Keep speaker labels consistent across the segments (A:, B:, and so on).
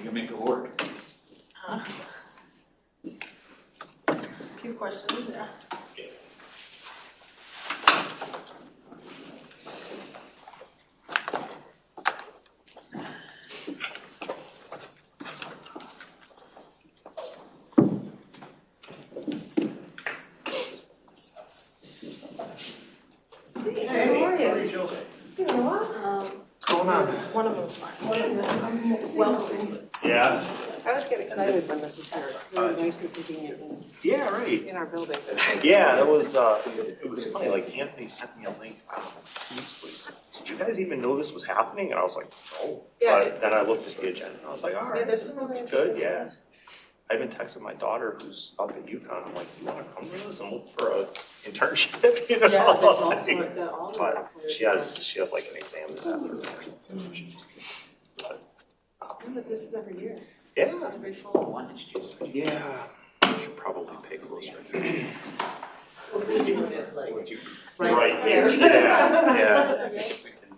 A: You can make it work.
B: A few questions, yeah.
C: What's going on?
B: One of them's fine. Welcome.
C: Yeah.
D: I always get excited when this is here. It's really nice and convenient
C: Yeah, right.
D: in our building.
C: Yeah, it was funny, like Anthony sent me a link, I don't know, 2 weeks ago. He said, did you guys even know this was happening? And I was like, no.
D: Yeah.
C: But then I looked at the agenda and I was like, all right,
D: there's some really
C: that's good,
D: interesting
C: yeah.
D: stuff.
C: I even texted my daughter who's up in UConn, I'm like, you wanna come to this and look for a internship, you know?
D: Yeah, that's also,
C: Like,
D: all the
C: but she has like an exam this afternoon. But,
D: But this is every year.
C: yeah,
D: Every fall.
C: yeah, I should probably pay closer attention.
D: It's like
C: Right,
D: there.
C: yeah, yeah.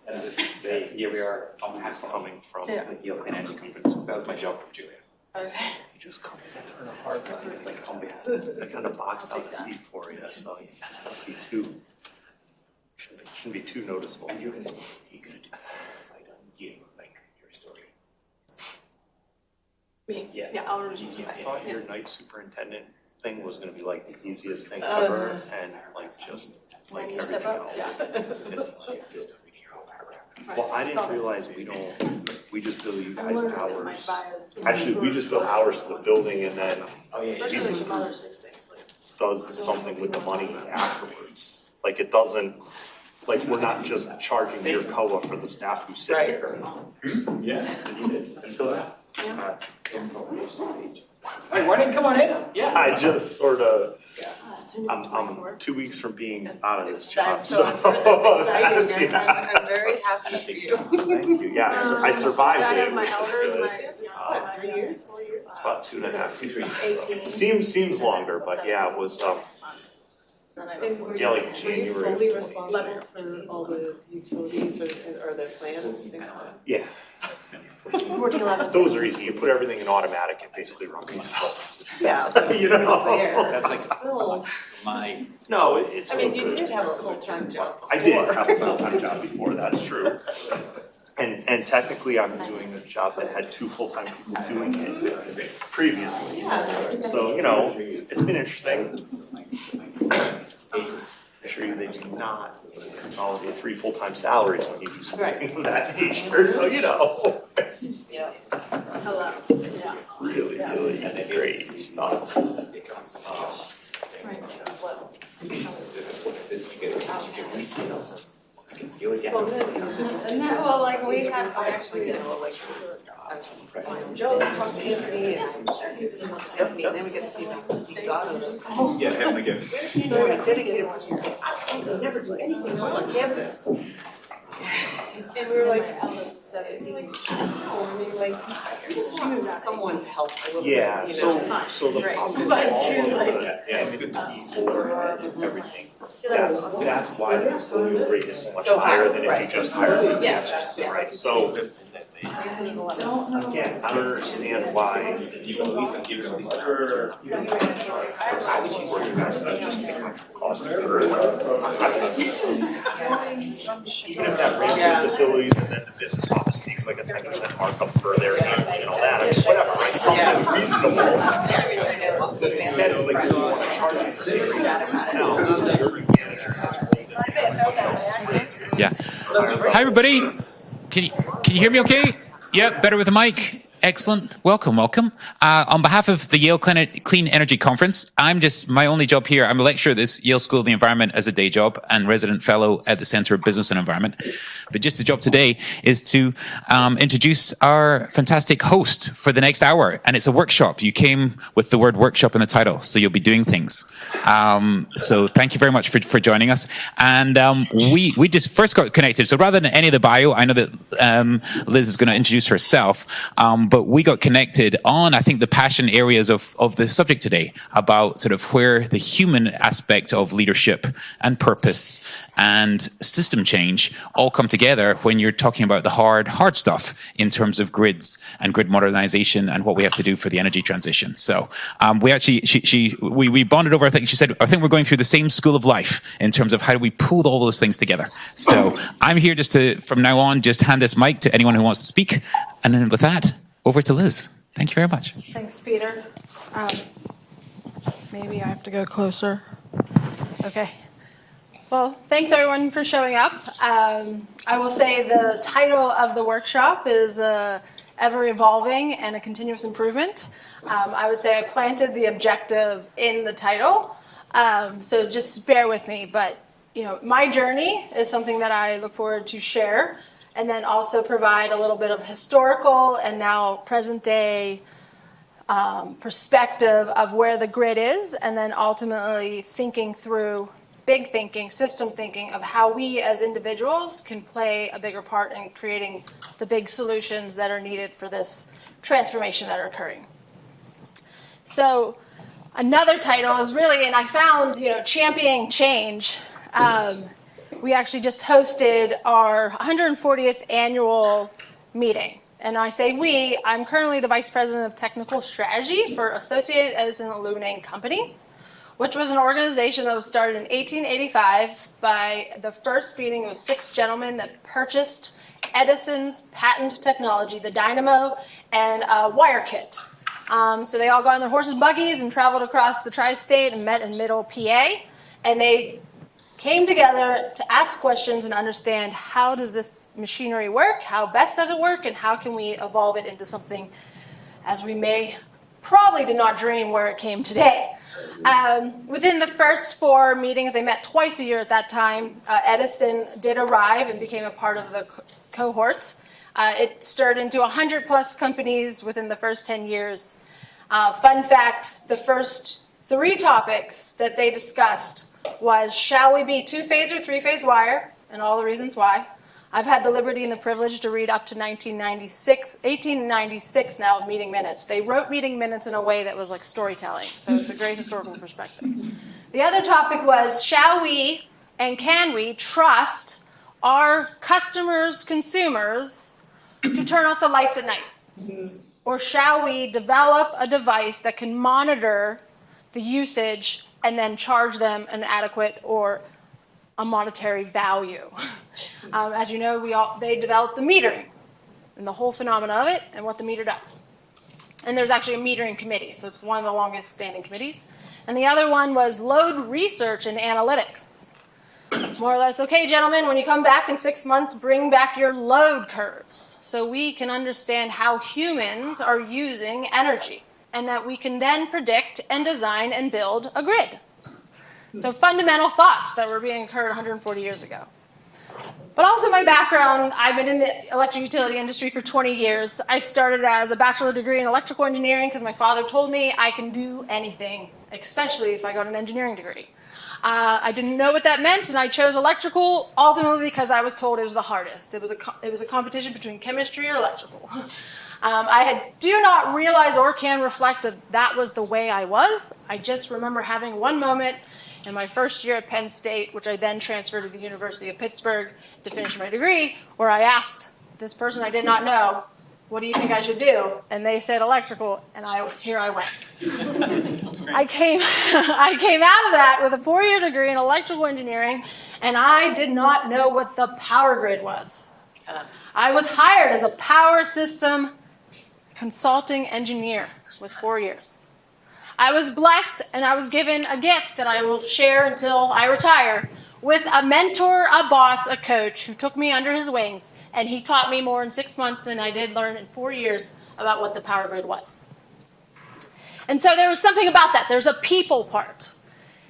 A: And just to say, here we are,
C: Coming from,
B: Yeah.
A: the Yale Clean Energy Conference. That was my job from Julia.
B: Okay.
C: you just come in and turn a hard line.
A: It's like on behalf.
C: I kind of boxed out the seat for you, so you shouldn't be too noticeable.
A: And you're gonna do a slide on you, like your story.
B: Me?
A: Yeah.
B: Yeah, I'll review
C: I
B: it.
C: thought your night superintendent thing was gonna be like the easiest thing
D: Oh,
C: ever, and like just like
B: When you step
C: everything
B: up,
C: else.
B: yeah.
C: It's
A: Just reading your whole paragraph.
C: well, I didn't
B: Stop.
C: realize we just bill you
B: I
C: guys
B: learned that in my
C: hours.
B: bio.
C: Actually, we just bill hours to the building and then
A: Oh, yeah,
B: Especially
C: Jesus.
B: with some other 6 things, like.
C: does something with the money afterwards. Like it doesn't, like we're not just charging your COA for the staff who sit
D: Right.
C: here.
A: Yeah, you did, until that.
B: Yeah.
A: Hey, Warren, come on in. Yeah.
C: I just sort of,
B: It's in your
C: I'm
B: work.
C: 2 weeks from being out of this job,
D: That's
C: so.
D: so that's exciting.
C: yeah.
D: I'm very happy for you.
C: Thank you, yeah, I survived
B: I
C: it.
B: have my
C: which is
B: elders,
C: good.
B: my.
D: 3 years?
B: 4 years.
C: About 2.5, 2, 3.
B: 18.
C: Seems longer, but yeah, it was,
B: Then I
D: And
B: have
D: were
B: 4
C: Yeah, like
B: years.
C: January.
D: you fully responsible for all the utilities or the plans and things like that?
C: yeah.
B: 14, 11.
C: Those are easy, you put everything in automatic, it basically runs itself.
D: Yeah.
C: You know?
D: There.
A: That's like,
D: Still,
A: so my,
C: No, it's.
D: I mean,
C: all
D: you
C: good.
D: did have a full-time job.
C: I did have a full-time job before, that's true. And technically, I'm doing a job that had 2 full-time people doing it previously. So, you know, it's been interesting. I assure you, they do not consolidate 3 full-time salaries when you do something of that nature, so you know. It's
B: Hello. Yeah.
C: really, really great stuff.
A: it comes
B: Right.
A: I can scale it down.
D: Well, then it was interesting.
B: And that, well, like, we have,
D: I actually, you know, like, Joe talked to Anthony and Anthony, then we get to see Steve's auto.
A: Yeah, and again.
D: Very dedicated one here. I will never do anything else on campus. And we were like,
B: my eldest was 17.
D: I mean, like, you just need someone's help a little bit,
C: Yeah,
D: you know?
C: so the
D: Right.
C: problem is
B: But
C: all
B: she was
C: of
B: like,
C: the people, everything. That's why the employee rate is so much
D: So
C: higher
D: high,
C: than if
D: right.
C: you just hire them.
D: Yeah.
C: Right, so
D: I guess there's a lot of.
C: again, I don't understand why.
A: You can at least give it at least an hour.
C: Cost per- Even if that ran
D: Yeah.
C: through facilities and then the business office takes like a 10% markup for their handling and all that, I mean, whatever, right? Something reasonable. But instead, it's like, you want to charge you the same rate as everyone else. You're a manager, that's what
E: Yeah. Hi, everybody. Can you hear me okay? Yeah, better with the mic. Excellent. Welcome. On behalf of the Yale Clean Energy Conference, my only job here, I'm a lecturer at this Yale School of the Environment as a day job and resident fellow at the Center of Business and Environment. But just the job today is to introduce our fantastic host for the next hour. And it's a workshop. You came with the word workshop in the title, so you'll be doing things. So thank you very much for joining us. And we just first got connected. So rather than any of the bio, I know that Liz is going to introduce herself. but we got connected on, I think, the passion areas of the subject today about sort of where the human aspect of leadership and purpose and system change all come together when you're talking about the hard stuff in terms of grids and grid modernization and what we have to do for the energy transition. So we actually, we bonded over, I think she said, I think we're going through the same school of life in terms of how do we pull all those things together. So I'm here just to, from now on, just hand this mic to anyone who wants to speak. And then with that, over to Liz. Thank you very much.
B: Thanks, Peter. Maybe I have to go closer. Okay. Well, thanks everyone for showing up. I will say the title of the workshop is Ever Evolving and a Continuous Improvement. I would say I planted the objective in the title, so just bear with me. But my journey is something that I look forward to share, and then also provide a little bit of historical and now present day perspective of where the grid is, and then ultimately thinking through big thinking, system thinking of how we as individuals can play a bigger part in creating the big solutions that are needed for this transformation that are occurring. So another title is really, and I found, championing change. We actually just hosted our 140th annual meeting. And I say we, I'm currently the Vice President of Technical Strategy for Associated Edison Illuminating Companies, which was an organization that was started in 1885 by the first meeting of 6 gentlemen that purchased Edison's patent technology, the dynamo and wire kit. So they all got on their horses and buggies and traveled across the tri-state and met in Middle PA. And they came together to ask questions and understand how does this machinery work, how best does it work, and how can we evolve it into something as we may probably did not dream where it came today. Within the first 4 meetings, they met twice a year at that time. Edison did arrive and became a part of the cohort. It stirred into 100 plus companies within the first 10 years. Fun fact, the first 3 topics that they discussed was, shall we be 2-phase or 3-phase wire, and all the reasons why. I've had the liberty and the privilege to read up to 1896 now of meeting minutes. They wrote meeting minutes in a way that was like storytelling, so it's a great historical perspective. The other topic was, shall we and can we trust our customers, consumers, to turn off the lights at night? Or shall we develop a device that can monitor the usage and then charge them an adequate or a monetary value? As you know, they developed the metering and the whole phenomena of it and what the meter does. And there's actually a metering committee, so it's one of the longest standing committees. And the other one was load research and analytics. More or less, okay, gentlemen, when you come back in 6 months, bring back your load curves so we can understand how humans are using energy and that we can then predict and design and build a grid. So fundamental thoughts that were being heard 140 years ago. But also my background, I've been in the electric utility industry for 20 years. I started as a bachelor degree in electrical engineering because my father told me I can do anything, especially if I got an engineering degree. I didn't know what that meant, and I chose electrical ultimately because I was told it was the hardest. It was a competition between chemistry or electrical. I do not realize or can reflect that was the way I was. I just remember having one moment in my first year at Penn State, which I then transferred to the University of Pittsburgh to finish my degree, where I asked this person I did not know, what do you think I should do? And they said electrical, and here I went. I came out of that with a 4-year degree in electrical engineering, and I did not know what the power grid was. I was hired as a power system consulting engineer with 4 years. I was blessed, and I was given a gift that I will share until I retire, with a mentor, a boss, a coach who took me under his wings, and he taught me more in 6 months than I did learn in 4 years about what the power grid was. And so there was something about that. There's a people part.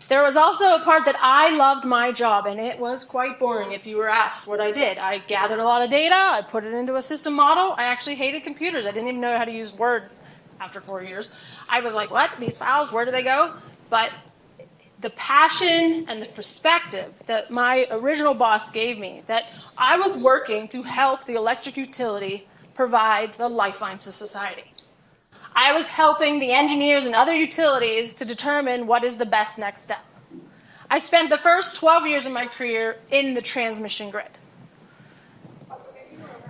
B: There was also a part that I loved my job, and it was quite boring if you were asked what I did. I gathered a lot of data. I put it into a system model. I actually hated computers. I didn't even know how to use Word after 4 years. I was like, what? These files, where do they go? But the passion and the perspective that my original boss gave me, that I was working to help the electric utility provide the lifeline to society. I was helping the engineers and other utilities to determine what is the best next step. I spent the first 12 years of my career in the transmission grid.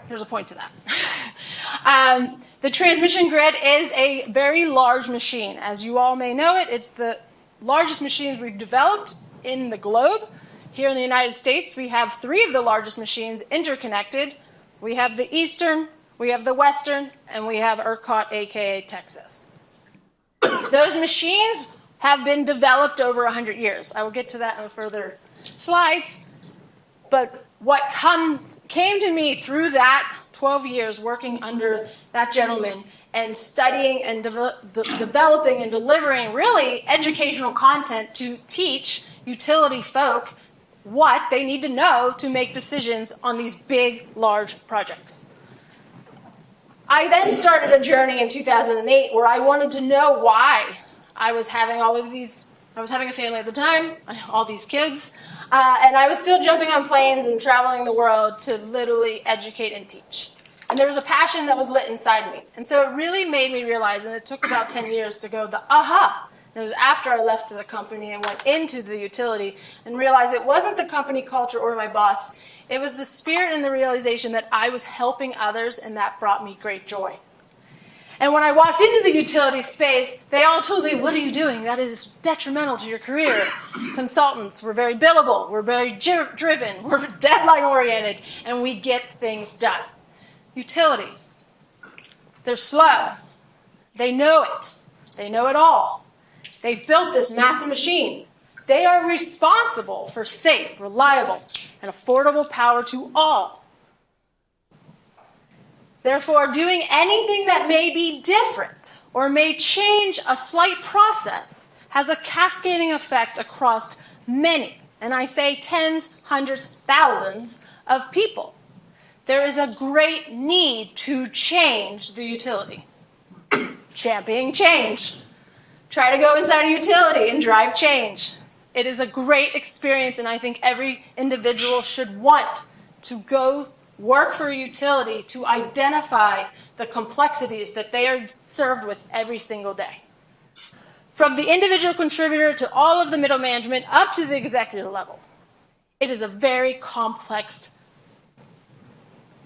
B: There's a point to that. The transmission grid is a very large machine. As you all may know it, it's the largest machines we've developed in the globe. Here in the United States, we have 3 of the largest machines interconnected. We have the Eastern, we have the Western, and we have ERCOT, aka Texas. Those machines have been developed over 100 years. I will get to that in further slides. But what came to me through that 12 years working under that gentleman and studying and developing and delivering really educational content to teach utility folk what they need to know to make decisions on these big, large projects. I then started a journey in 2008 where I wanted to know why I was having all of these. I was having a family at the time, all these kids, and I was still jumping on planes and traveling the world to literally educate and teach. And there was a passion that was lit inside me. And so it really made me realize, and it took about 10 years to go, the aha. And it was after I left the company and went into the utility and realized it wasn't the company culture or my boss. It was the spirit and the realization that I was helping others, and that brought me great joy. And when I walked into the utility space, they all told me, what are you doing? That is detrimental to your career. Consultants, we're very billable, we're very driven, we're deadline oriented, and we get things done. Utilities, they're slow. They know it. They know it all. They've built this massive machine. They are responsible for safe, reliable, and affordable power to all. Therefore, doing anything that may be different or may change a slight process has a cascading effect across many, and I say tens, hundreds, thousands of people. There is a great need to change the utility. Championing change. Try to go inside a utility and drive change. It is a great experience, and I think every individual should want to go work for a utility to identify the complexities that they are served with every single day. From the individual contributor to all of the middle management up to the executive level. It is a very complex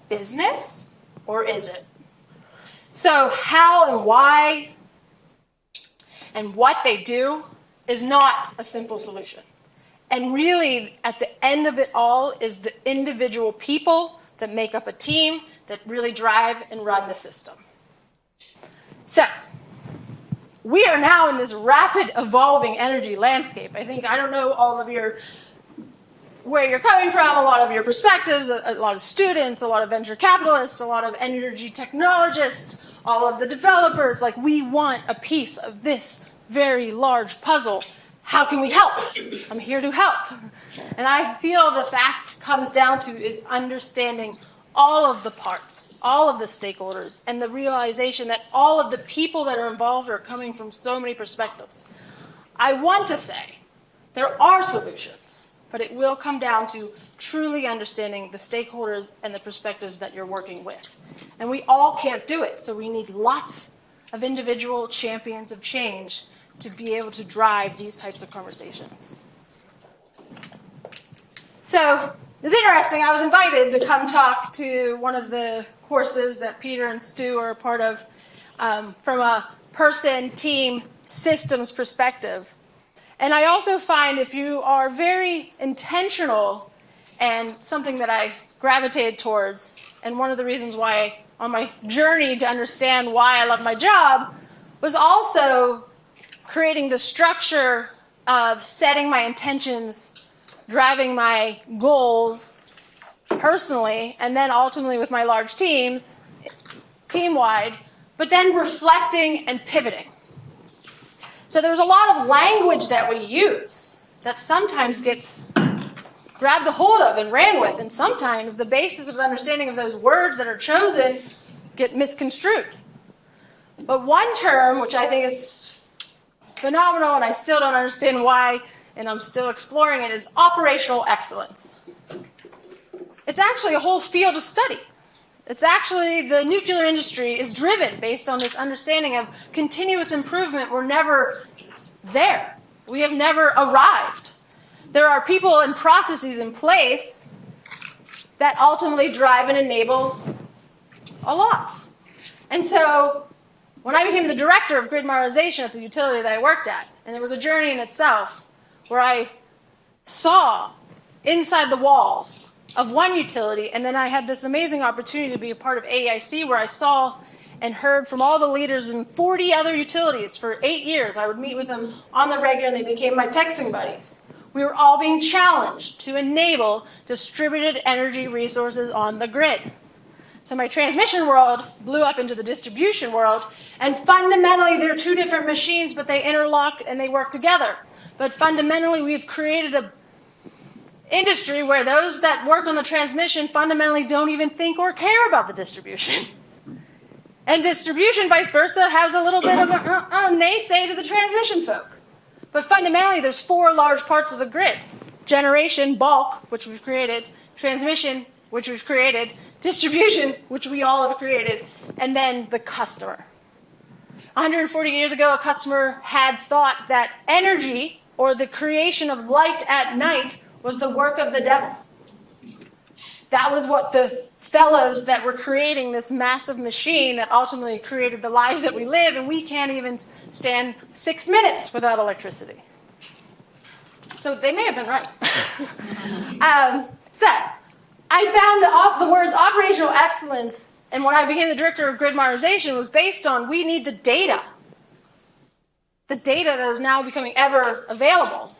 B: business, or is it? So how and why and what they do is not a simple solution. And really, at the end of it all is the individual people that make up a team that really drive and run the system. So, we are now in this rapid evolving energy landscape. I don't know all of where you're coming from, a lot of your perspectives, a lot of students, a lot of venture capitalists, a lot of energy technologists, all of the developers. Like, we want a piece of this very large puzzle. How can we help? I'm here to help. And I feel the fact comes down to is understanding all of the parts, all of the stakeholders, and the realization that all of the people that are involved are coming from so many perspectives. I want to say there are solutions, but it will come down to truly understanding the stakeholders and the perspectives that you're working with. And we all can't do it, so we need lots of individual champions of change to be able to drive these types of conversations. So it's interesting, I was invited to come talk to one of the courses that Peter and Stu are a part of from a person, team, systems perspective. And I also find if you are very intentional, and something that I gravitated towards, and one of the reasons why on my journey to understand why I love my job was also creating the structure of setting my intentions, driving my goals personally, and then ultimately with my large teams, team-wide, but then reflecting and pivoting. So there's a lot of language that we use that sometimes gets grabbed a hold of and ran with, and sometimes the basis of the understanding of those words that are chosen get misconstrued. But one term, which I think is phenomenal, and I still don't understand why, and I'm still exploring it, is operational excellence. It's actually a whole field of study. It's actually the nuclear industry is driven based on this understanding of continuous improvement. We're never there. We have never arrived. There are people and processes in place that ultimately drive and enable a lot. And so when I became the director of grid modernization at the utility that I worked at, and it was a journey in itself, where I saw inside the walls of one utility, and then I had this amazing opportunity to be a part of AEIC, where I saw and heard from all the leaders in 40 other utilities for 8 years. I would meet with them on the regular, and they became my texting buddies. We were all being challenged to enable distributed energy resources on the grid. So my transmission world blew up into the distribution world, and fundamentally they're two different machines, but they interlock and they work together. But fundamentally we've created an industry where those that work on the transmission fundamentally don't even think or care about the distribution. And distribution, vice versa, has a little bit of a naysay to the transmission folk. But fundamentally there's 4 large parts of the grid. Generation, bulk, which we've created, transmission, which we've created, distribution, which we all have created, and then the customer. 140 years ago, a customer had thought that energy, or the creation of light at night, was the work of the devil. That was what the fellows that were creating this massive machine that ultimately created the lives that we live, and we can't even stand 6 minutes without electricity. So they may have been right. So I found the words operational excellence, and when I became the director of grid modernization, was based on we need the data. The data that is now becoming ever available.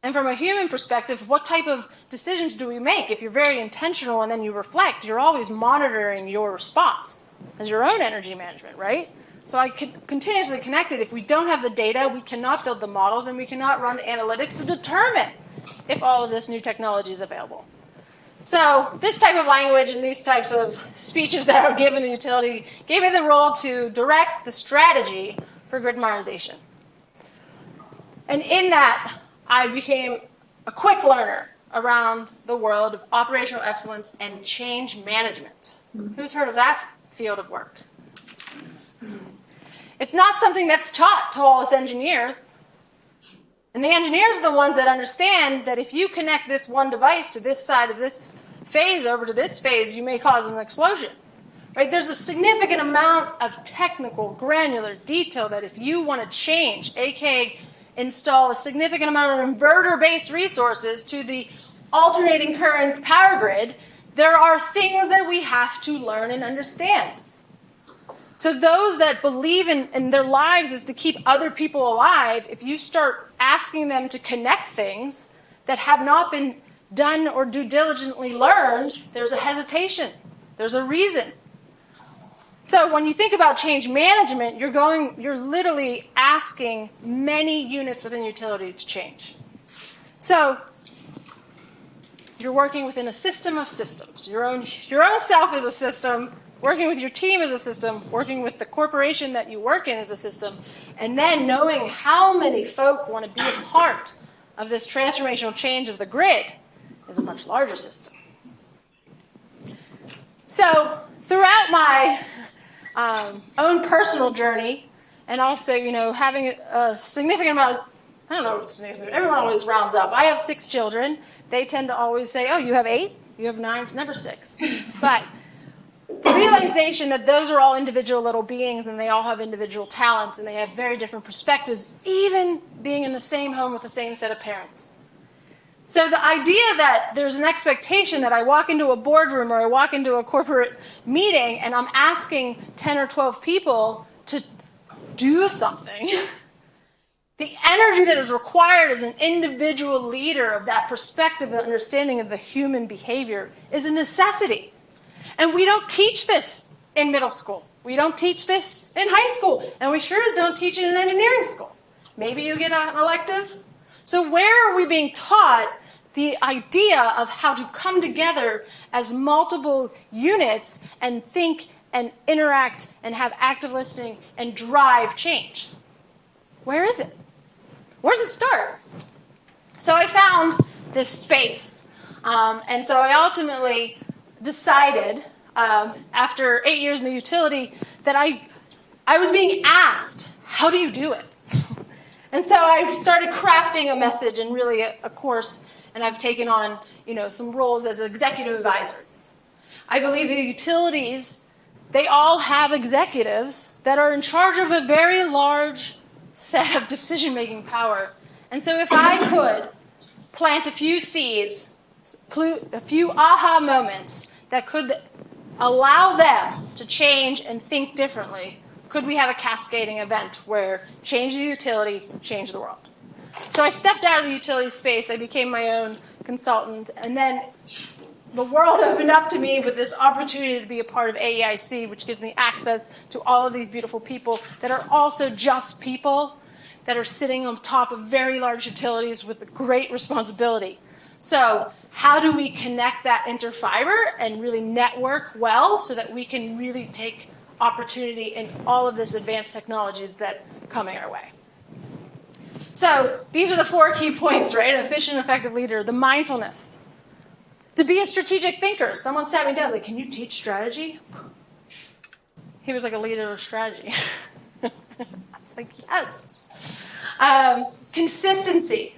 B: And from a human perspective, what type of decisions do we make? If you're very intentional and then you reflect, you're always monitoring your response as your own energy management, right? So I continuously connected. If we don't have the data, we cannot build the models and we cannot run the analytics to determine if all of this new technology is available. So this type of language and these types of speeches that are given the utility gave me the role to direct the strategy for grid modernization. And in that, I became a quick learner around the world of operational excellence and change management. Who's heard of that field of work? It's not something that's taught to all us engineers. And the engineers are the ones that understand that if you connect this one device to this side of this phase over to this phase, you may cause an explosion. Right? There's a significant amount of technical, granular detail that if you want to change, aka install a significant amount of inverter-based resources to the alternating current power grid, there are things that we have to learn and understand. So those that believe in their lives is to keep other people alive, if you start asking them to connect things that have not been done or due diligently learned, there's a hesitation. There's a reason. So when you think about change management, you're literally asking many units within utility to change. So you're working within a system of systems. Your own self is a system. Working with your team is a system. Working with the corporation that you work in is a system. And then knowing how many folk want to be a part of this transformational change of the grid is a much larger system. So throughout my own personal journey, and also, having a significant amount of, I don't know what's significant, everyone always rounds up. I have 6 children. They tend to always say, oh, you have 8? You have 9? It's never 6. But the realization that those are all individual little beings and they all have individual talents and they have very different perspectives, even being in the same home with the same set of parents. So the idea that there's an expectation that I walk into a boardroom or I walk into a corporate meeting and I'm asking 10 or 12 people to do something, the energy that is required as an individual leader of that perspective and understanding of the human behavior is a necessity. And we don't teach this in middle school. We don't teach this in high school. And we sure as don't teach it in engineering school. Maybe you get an elective. So where are we being taught the idea of how to come together as multiple units and think and interact and have active listening and drive change? Where is it? Where does it start? So I found this space. And so I ultimately decided, after 8 years in the utility that I was being asked, how do you do it? And so I started crafting a message and really a course, and I've taken on, some roles as executive advisors. I believe the utilities, they all have executives that are in charge of a very large set of decision-making power. And so if I could plant a few seeds, a few aha moments that could allow them to change and think differently, could we have a cascading event where change the utility, change the world? So I stepped out of the utility space, I became my own consultant, and then the world opened up to me with this opportunity to be a part of AEIC, which gives me access to all of these beautiful people that are also just people that are sitting on top of very large utilities with great responsibility. So how do we connect that interfiber and really network well so that we can really take opportunity in all of this advanced technologies that are coming our way? So these are the 4 key points, right? An efficient, effective leader, the mindfulness. To be a strategic thinker. Someone sat me down and was like, can you teach strategy? He was like a leader of strategy. I was like, yes. Consistency.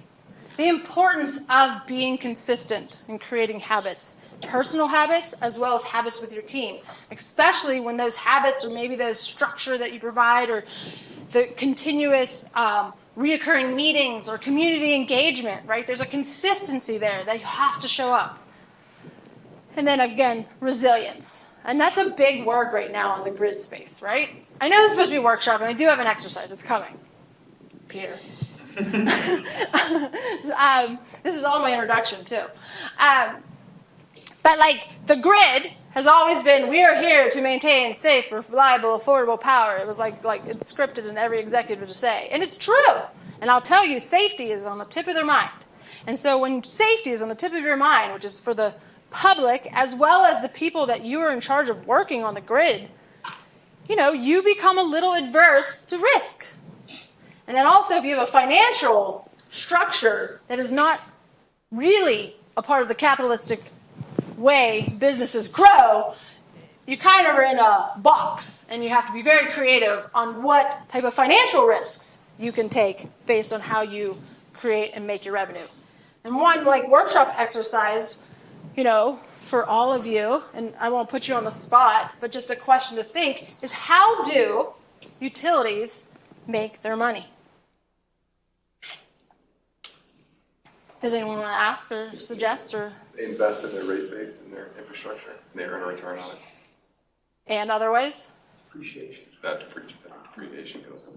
B: The importance of being consistent in creating habits. Personal habits as well as habits with your team. Especially when those habits or maybe those structure that you provide or the continuous reoccurring meetings or community engagement, right? There's a consistency there. They have to show up. And then again, resilience. And that's a big word right now in the grid space, right? I know this is supposed to be a workshop, and I do have an exercise. It's coming. Peter. This is all my introduction, too. But the grid has always been, we are here to maintain safe, reliable, affordable power. It was like it's scripted in every executive to say. And it's true. And I'll tell you, safety is on the tip of their mind. And so when safety is on the tip of your mind, which is for the public as well as the people that you are in charge of working on the grid, you become a little adverse to risk. And then also if you have a financial structure that is not really a part of the capitalistic way businesses grow, you kind of are in a box and you have to be very creative on what type of financial risks you can take based on how you create and make your revenue. And one workshop exercise, for all of you, and I won't put you on the spot, but just a question to think, is how do utilities make their money? Does anyone want to ask or suggest? Or
F: they invest in their rate base and their infrastructure, and they earn a return on it.
B: And other ways?
A: Appreciation.
F: That depreciation goes up.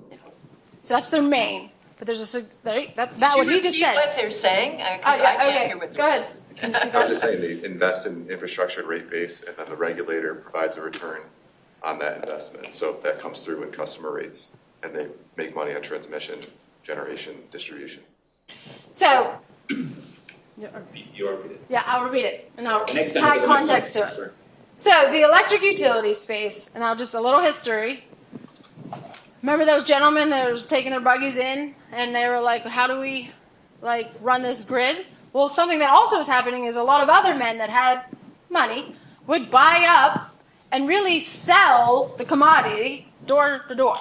B: So that's their main. But there's that what he just said.
D: What they're saying? Because I can't hear what they're saying.
B: Can you speak
F: I
B: up?
F: was just saying they invest in infrastructure and rate base, and then the regulator provides a return on that investment. So that comes through in customer rates, and they make money on transmission, generation, distribution.
B: So,
A: You repeat it.
B: yeah, I'll repeat it, and I'll
A: Next time,
B: tie
A: go
B: context to
A: next
B: it.
A: one.
B: So the electric utility space, and I'll just a little history. Remember those gentlemen that were taking their buggies in, and they were like, how do we run this grid? Well, something that also was happening is a lot of other men that had money would buy up and really sell the commodity door to door.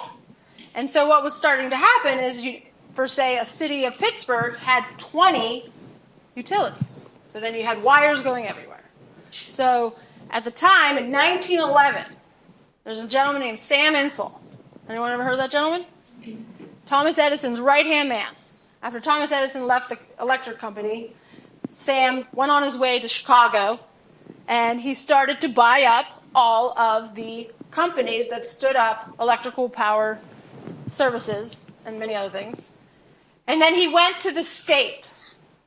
B: And so what was starting to happen is, for say a city of Pittsburgh had 20 utilities. So then you had wires going everywhere. So at the time, in 1911, there's a gentleman named Sam Insull. Anyone ever heard of that gentleman? Thomas Edison's right-hand man. After Thomas Edison left the electric company, Sam went on his way to Chicago, and he started to buy up all of the companies that stood up electrical power services and many other things. And then he went to the state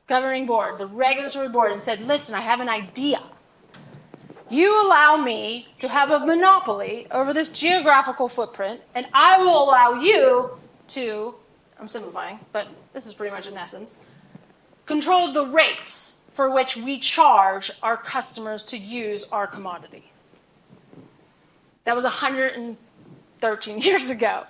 B: governing board, the regulatory board, and said, listen, I have an idea. You allow me to have a monopoly over this geographical footprint, and I will allow you to, I'm simplifying, but this is pretty much in essence, control the rates for which we charge our customers to use our commodity. That was 113 years ago.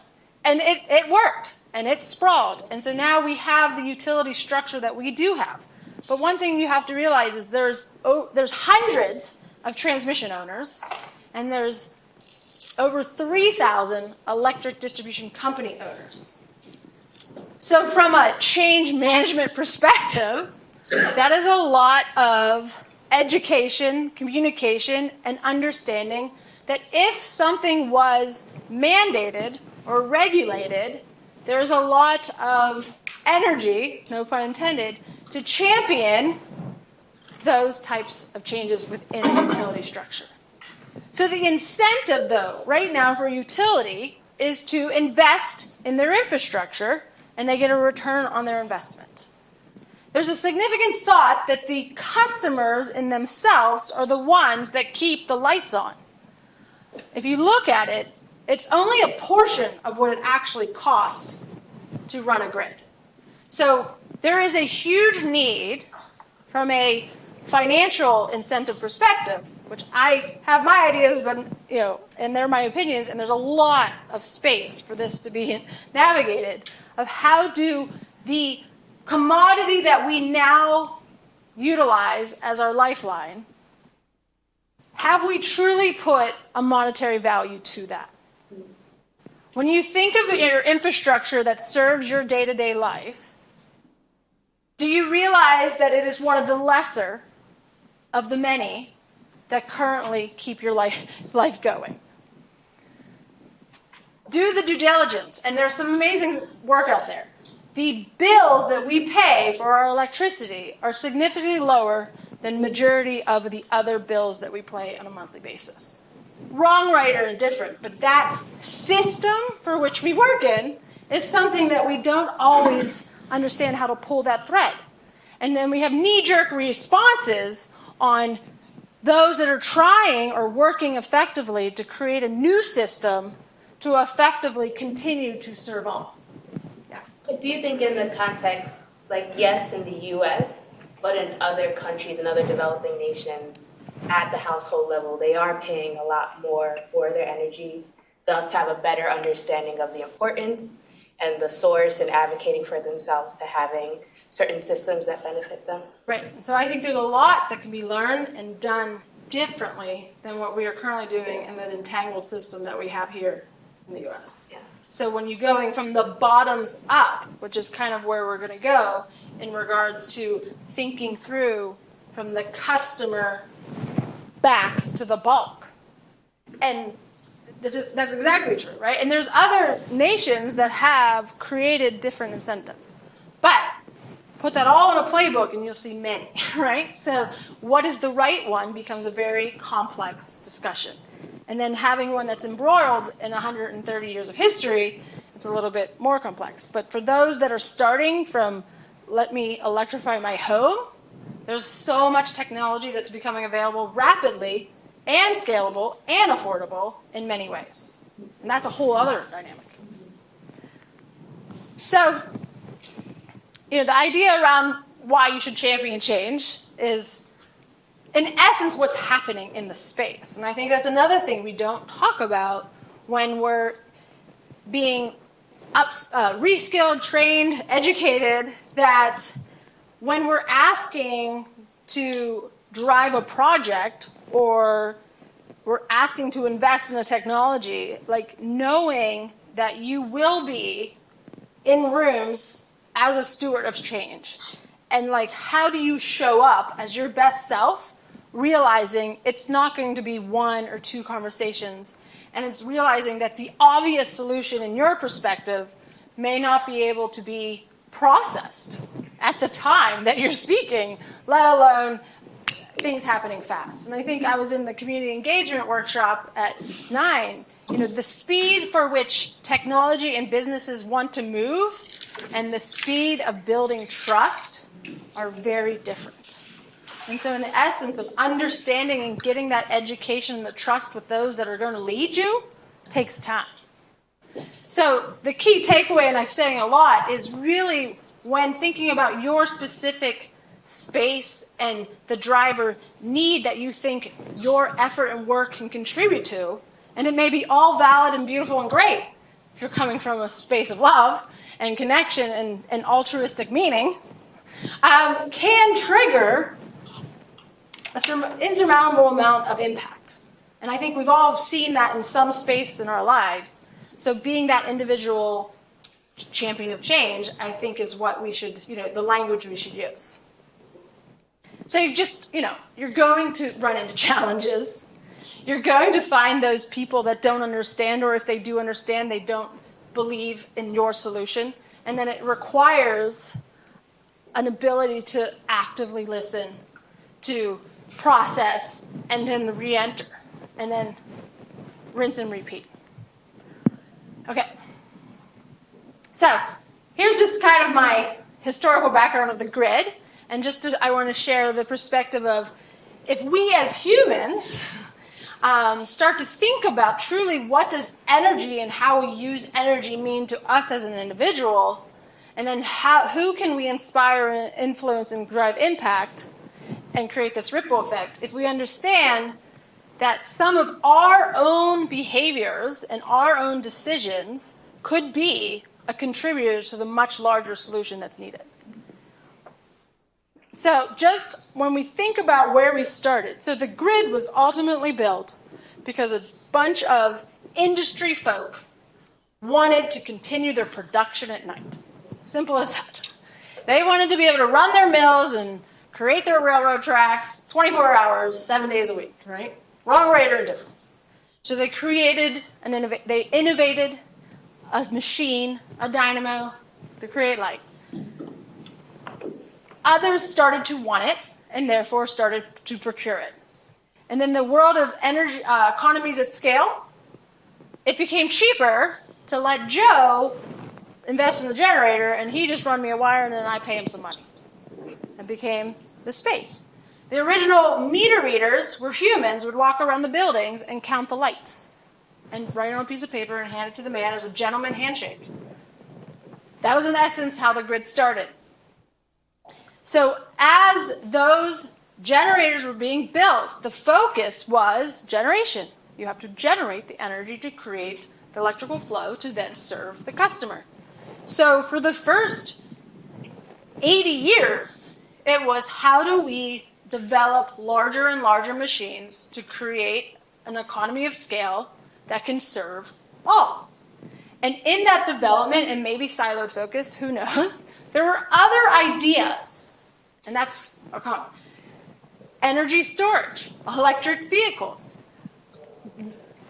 B: And it worked, and it sprawled. And so now we have the utility structure that we do have. But one thing you have to realize is there's hundreds of transmission owners, and there's over 3,000 electric distribution company owners. So from a change management perspective, that is a lot of education, communication, and understanding that if something was mandated or regulated, there's a lot of energy, no pun intended, to champion those types of changes within a utility structure. So the incentive, though, right now for utility is to invest in their infrastructure, and they get a return on their investment. There's a significant thought that the customers in themselves are the ones that keep the lights on. If you look at it, it's only a portion of what it actually costs to run a grid. So there is a huge need from a financial incentive perspective, which I have my ideas, but and they're my opinions, and there's a lot of space for this to be navigated, of how do the commodity that we now utilize as our lifeline, have we truly put a monetary value to that? When you think of your infrastructure that serves your day-to-day life, do you realize that it is one of the lesser of the many that currently keep your life going? Do the due diligence, and there's some amazing work out there. The bills that we pay for our electricity are significantly lower than majority of the other bills that we pay on a monthly basis. Wrong, right, or indifferent, but that system for which we work in is something that we don't always understand how to pull that thread. And then we have knee-jerk responses on those that are trying or working effectively to create a new system to effectively continue to serve all. Yeah.
G: But do you think in the context, like yes, in the US, but in other countries and other developing nations, at the household level, they are paying a lot more for their energy, thus have a better understanding of the importance and the source and advocating for themselves to having certain systems that benefit them?
B: Right. So I think there's a lot that can be learned and done differently than what we are currently doing in the entangled system that we have here in the U.S.
G: Yeah.
B: So when you're going from the bottoms up, which is kind of where we're going to go in regards to thinking through from the customer back to the bulk. And that's exactly true, right? And there's other nations that have created different incentives. But put that all in a playbook and you'll see many, right? So what is the right one becomes a very complex discussion. And then having one that's embroiled in 130 years of history, it's a little bit more complex. But for those that are starting from, let me electrify my home, there's so much technology that's becoming available rapidly and scalable and affordable in many ways. And that's a whole other dynamic. So, the idea around why you should champion change is, in essence, what's happening in the space. And I think that's another thing we don't talk about when we're being reskilled, trained, educated, that when we're asking to drive a project or we're asking to invest in a technology, like knowing that you will be in rooms as a steward of change. And like, how do you show up as your best self, realizing it's not going to be one or two conversations, and it's realizing that the obvious solution in your perspective may not be able to be processed at the time that you're speaking, let alone things happening fast. And I think I was in the community engagement workshop at 9. The speed for which technology and businesses want to move and the speed of building trust are very different. And so in the essence of understanding and getting that education and the trust with those that are going to lead you takes time. So the key takeaway, and I'm saying a lot, is really when thinking about your specific space and the driver need that you think your effort and work can contribute to, and it may be all valid and beautiful and great if you're coming from a space of love and connection and altruistic meaning, can trigger insurmountable amount of impact. And I think we've all seen that in some space in our lives. So being that individual champion of change, I think is what we should, the language we should use. So you're going to run into challenges. You're going to find those people that don't understand, or if they do understand, they don't believe in your solution. And then it requires an ability to actively listen, to process, and then re-enter, and then rinse and repeat. Okay. So here's just kind of my historical background of the grid, and I want to share the perspective of if we as humans start to think about truly what does energy and how we use energy mean to us as an individual, and then who can we inspire and influence and drive impact and create this ripple effect. If we understand that some of our own behaviors and our own decisions could be a contributor to the much larger solution that's needed. So just when we think about where we started, so the grid was ultimately built because a bunch of industry folk wanted to continue their production at night. Simple as that. They wanted to be able to run their mills and create their railroad tracks 24 hours, 7 days a week, right? Wrong, right, or indifferent. So they created they innovated a machine, a dynamo, to create light. Others started to want it, and therefore started to procure it. And then the world of energy economies at scale, it became cheaper to let Joe invest in the generator, and he just run me a wire, and then I pay him some money. It became the space. The original meter readers were humans, would walk around the buildings and count the lights and write on a piece of paper and hand it to the man as a gentleman handshake. That was in essence how the grid started. So as those generators were being built, the focus was generation. You have to generate the energy to create the electrical flow to then serve the customer. So for the first 80 years, it was how do we develop larger and larger machines to create an economy of scale that can serve all. And in that development, and maybe siloed focus, who knows, there were other ideas. And that's energy storage, electric vehicles,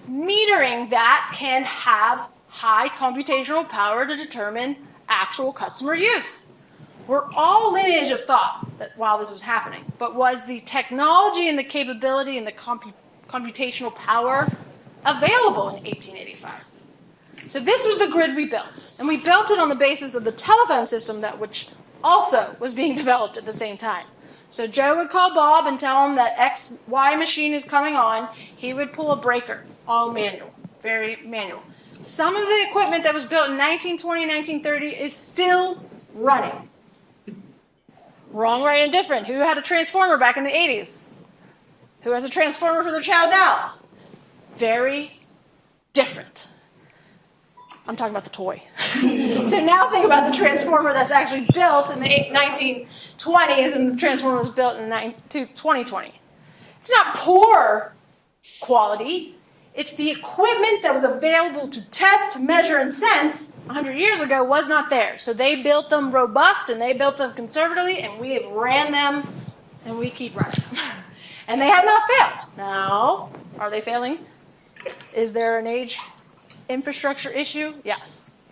B: metering that can have high computational power to determine actual customer use. We're all lineage of thought that while this was happening, but was the technology and the capability and the computational power available in 1885? So this was the grid we built, and we built it on the basis of the telephone system which also was being developed at the same time. So Joe would call Bob and tell him that XY machine is coming on. He would pull a breaker, all manual, very manual. Some of the equipment that was built in 1920, 1930 is still running. Wrong, right, and different. Who had a transformer back in the 80s? Who has a transformer for their child now? Very different. I'm talking about the toy. So now think about the transformer that's actually built in the 1920s and the transformer was built in 2020. It's not poor quality. It's the equipment that was available to test, measure, and sense 100 years ago was not there. So they built them robust and they built them conservatively, and we have ran them and we keep running. And they have not failed. Now, are they failing? Is there an age infrastructure issue? Yes.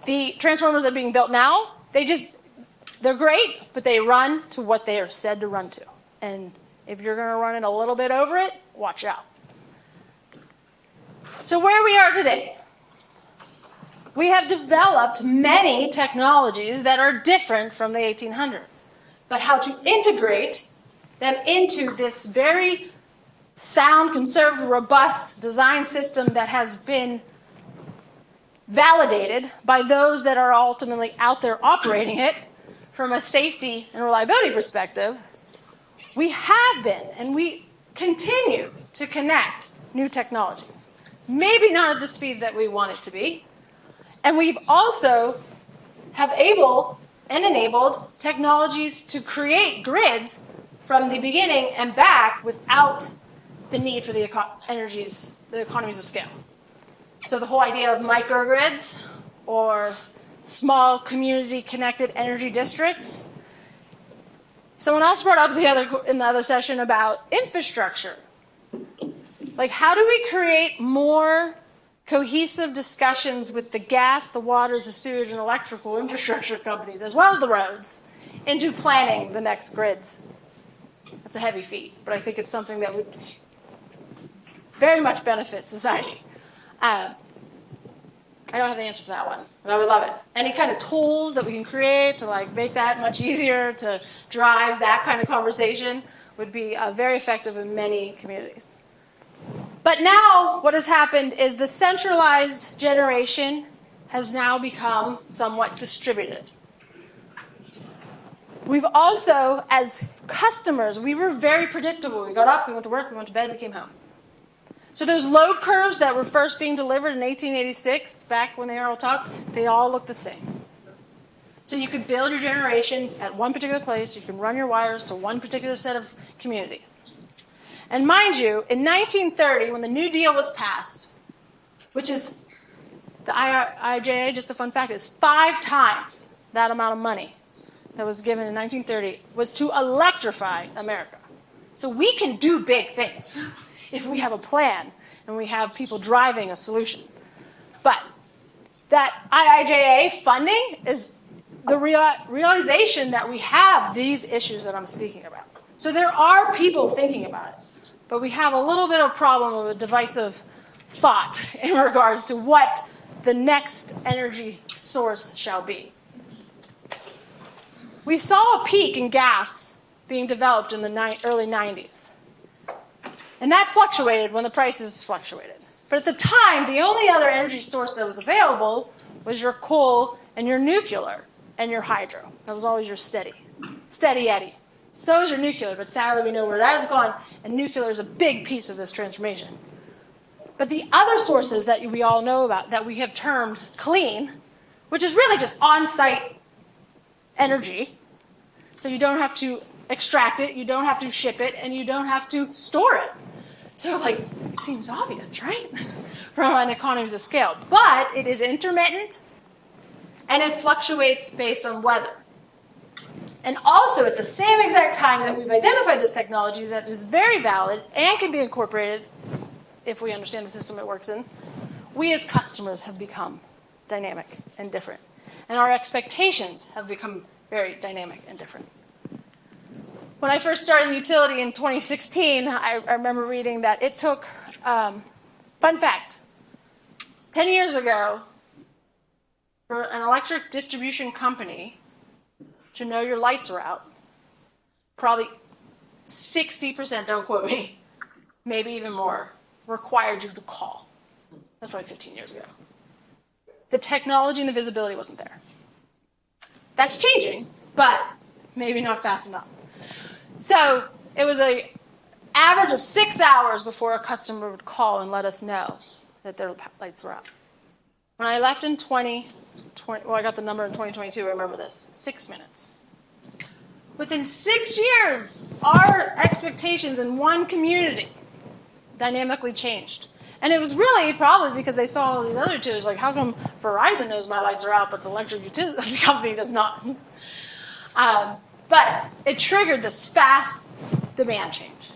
B: The transformers that are being built now, they're great, but they run to what they are said to run to. And if you're going to run it a little bit over it, watch out. So where we are today, we have developed many technologies that are different from the 1800s, but how to integrate them into this very sound, conservative, robust design system that has been validated by those that are ultimately out there operating it from a safety and reliability perspective. We have been, and we continue to connect new technologies. Maybe not at the speed that we want it to be. And we've also have able and enabled technologies to create grids from the beginning and back without the need for the economies of scale. So the whole idea of microgrids or small community-connected energy districts. Someone else brought up in the other session about infrastructure. Like, how do we create more cohesive discussions with the gas, the water, the sewage, and electrical infrastructure companies, as well as the roads, into planning the next grids? That's a heavy feat, but I think it's something that would very much benefit society. I don't have the answer for that one, but I would love it. Any kind of tools that we can create to like make that much easier to drive that kind of conversation would be very effective in many communities. But now what has happened is the centralized generation has now become somewhat distributed. We've also, as customers, we were very predictable. We got up, we went to work, we went to bed, we came home. So those load curves that were first being delivered in 1886, back when they all talked, they all look the same. So you could build your generation at one particular place, you can run your wires to one particular set of communities. And mind you, in 1930, when the New Deal was passed, which is, the IIJA, just a fun fact, is 5 times that amount of money that was given in 1930, was to electrify America. So we can do big things if we have a plan and we have people driving a solution. But that IIJA funding is the realization that we have these issues that I'm speaking about. So there are people thinking about it, but we have a little bit of a problem of a divisive thought in regards to what the next energy source shall be. We saw a peak in gas being developed in the early 90s. And that fluctuated when the prices fluctuated. But at the time, the only other energy source that was available was your coal and your nuclear and your hydro. That was always your steady Eddie. So is your nuclear, but sadly we know where that has gone, and nuclear is a big piece of this transformation. But the other sources that we all know about, that we have termed clean, which is really just on-site energy, so you don't have to extract it, you don't have to ship it, and you don't have to store it. So, like, it seems obvious, right? From an economies of scale. But it is intermittent, and it fluctuates based on weather. And also, at the same exact time that we've identified this technology that is very valid and can be incorporated, if we understand the system it works in, we as customers have become dynamic and different. And our expectations have become very dynamic and different. When I first started the utility in 2016, I remember reading that it took, fun fact, 10 years ago, for an electric distribution company to know your lights are out, probably 60%, don't quote me, maybe even more, required you to call. That's probably 15 years ago. The technology and the visibility wasn't there. That's changing, but maybe not fast enough. So it was an average of 6 hours before a customer would call and let us know that their lights were out. When I left in 2020, well, I got the number in 2022, I remember this, 6 minutes. Within 6 years, our expectations in one community dynamically changed. And it was really probably because they saw all these other tools, like how come Verizon knows my lights are out, but the electric utility company does not? But it triggered this fast demand change.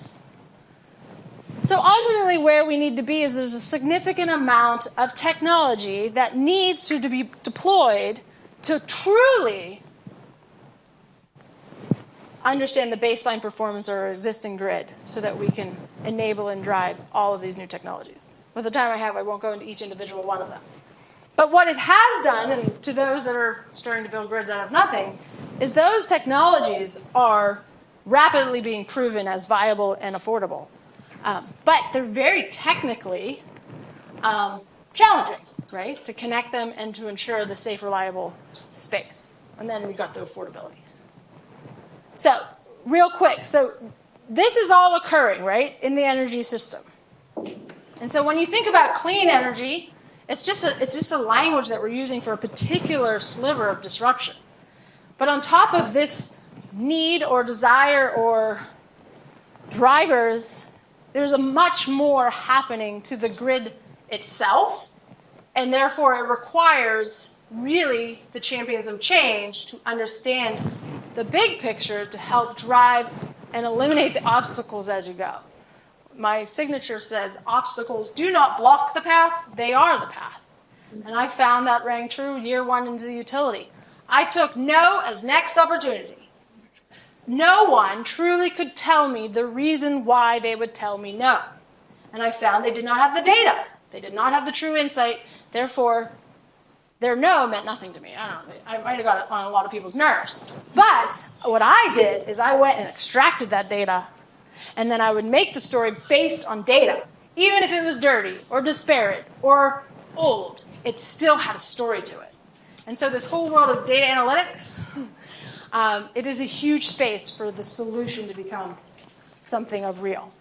B: So ultimately where we need to be is there's a significant amount of technology that needs to be deployed to truly understand the baseline performance of our existing grid so that we can enable and drive all of these new technologies. With the time I have, I won't go into each individual one of them. But what it has done, and to those that are starting to build grids out of nothing, is those technologies are rapidly being proven as viable and affordable. But they're very technically challenging, right, to connect them and to ensure the safe, reliable space. And then we've got the affordability. So, real quick, so this is all occurring, right, in the energy system. And so when you think about clean energy, it's just a language that we're using for a particular sliver of disruption. But on top of this need or desire or drivers, there's a much more happening to the grid itself, and therefore it requires really the champions of change to understand the big picture to help drive and eliminate the obstacles as you go. My signature says, obstacles do not block the path, they are the path. And I found that rang true year one into the utility. I took no as next opportunity. No one truly could tell me the reason why they would tell me no. And I found they did not have the data. They did not have the true insight. Therefore, their no meant nothing to me. I don't know. I might have got on a lot of people's nerves. But what I did is I went and extracted that data, and then I would make the story based on data. Even if it was dirty or disparate or old, it still had a story to it. And so this whole world of data analytics, it is a huge space for the solution to become something of real.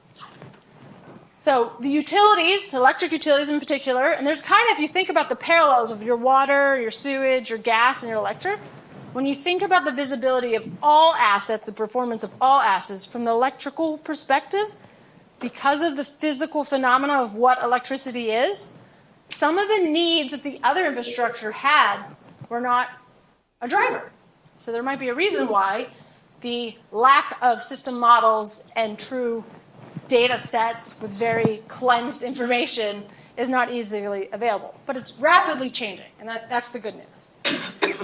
B: So the utilities, electric utilities in particular, and there's kind of, if you think about the parallels of your water, your sewage, your gas, and your electric, when you think about the visibility of all assets, the performance of all assets from the electrical perspective, because of the physical phenomena of what electricity is, some of the needs that the other infrastructure had were not a driver. So there might be a reason why the lack of system models and true data sets with very cleansed information is not easily available. But it's rapidly changing, and that's the good news.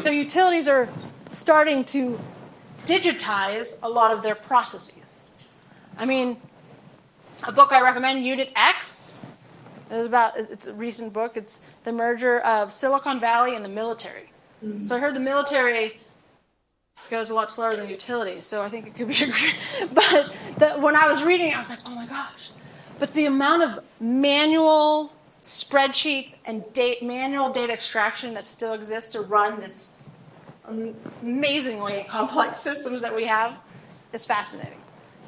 B: So utilities are starting to digitize a lot of their processes. I mean, a book I recommend, Unit X, it's a recent book. It's the merger of Silicon Valley and the military. So I heard the military goes a lot slower than utilities, so I think it could be great. But when I was reading it, I was like, oh my gosh. But the amount of manual spreadsheets and manual data extraction that still exists to run this amazingly complex systems that we have is fascinating.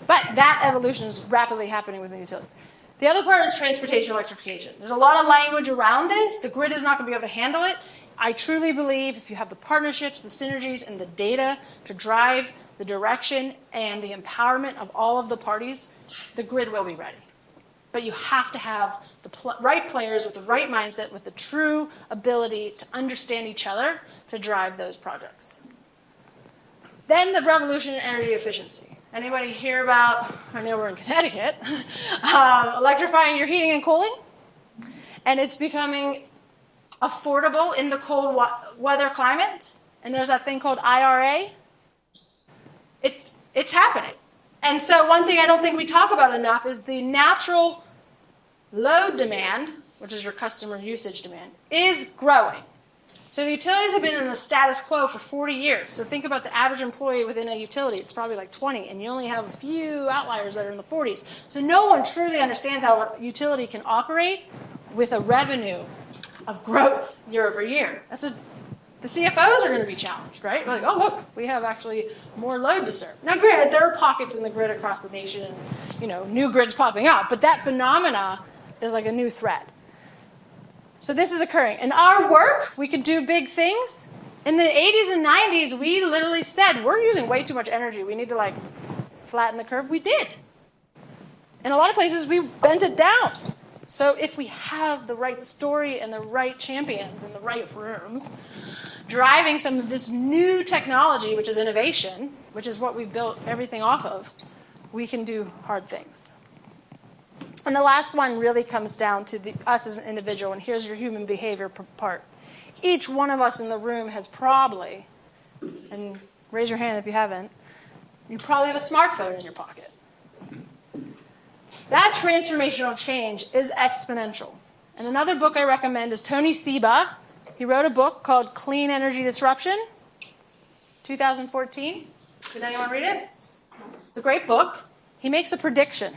B: But that evolution is rapidly happening within utilities. The other part is transportation electrification. There's a lot of language around this. The grid is not going to be able to handle it. I truly believe if you have the partnerships, the synergies, and the data to drive the direction and the empowerment of all of the parties, the grid will be ready. But you have to have the right players with the right mindset, with the true ability to understand each other to drive those projects. Then the revolution in energy efficiency. Anybody hear about, I know we're in Connecticut, electrifying your heating and cooling? And it's becoming affordable in the cold weather climate. And there's that thing called IRA. It's happening. And so one thing I don't think we talk about enough is the natural load demand, which is your customer usage demand, is growing. So the utilities have been in a status quo for 40 years. So think about the average employee within a utility. It's probably like 20, and you only have a few outliers that are in the 40s. So no one truly understands how a utility can operate with a revenue of growth year over year. The CFOs are going to be challenged, right? We're like, oh, look, we have actually more load to serve. Now, granted, there are pockets in the grid across the nation and, new grids popping up, but that phenomena is like a new threat. So this is occurring. In our work, we could do big things. In the 80s and 90s, we literally said, we're using way too much energy. We need to, flatten the curve. We did. In a lot of places, we bent it down. So if we have the right story and the right champions in the right rooms, driving some of this new technology, which is innovation, which is what we built everything off of, we can do hard things. And the last one really comes down to us as an individual, and here's your human behavior part. Each one of us in the room has probably, and raise your hand if you haven't, you probably have a smartphone in your pocket. That transformational change is exponential. And another book I recommend is Tony Seba. He wrote a book called Clean Energy Disruption, 2014. Did anyone read it? It's a great book. He makes a prediction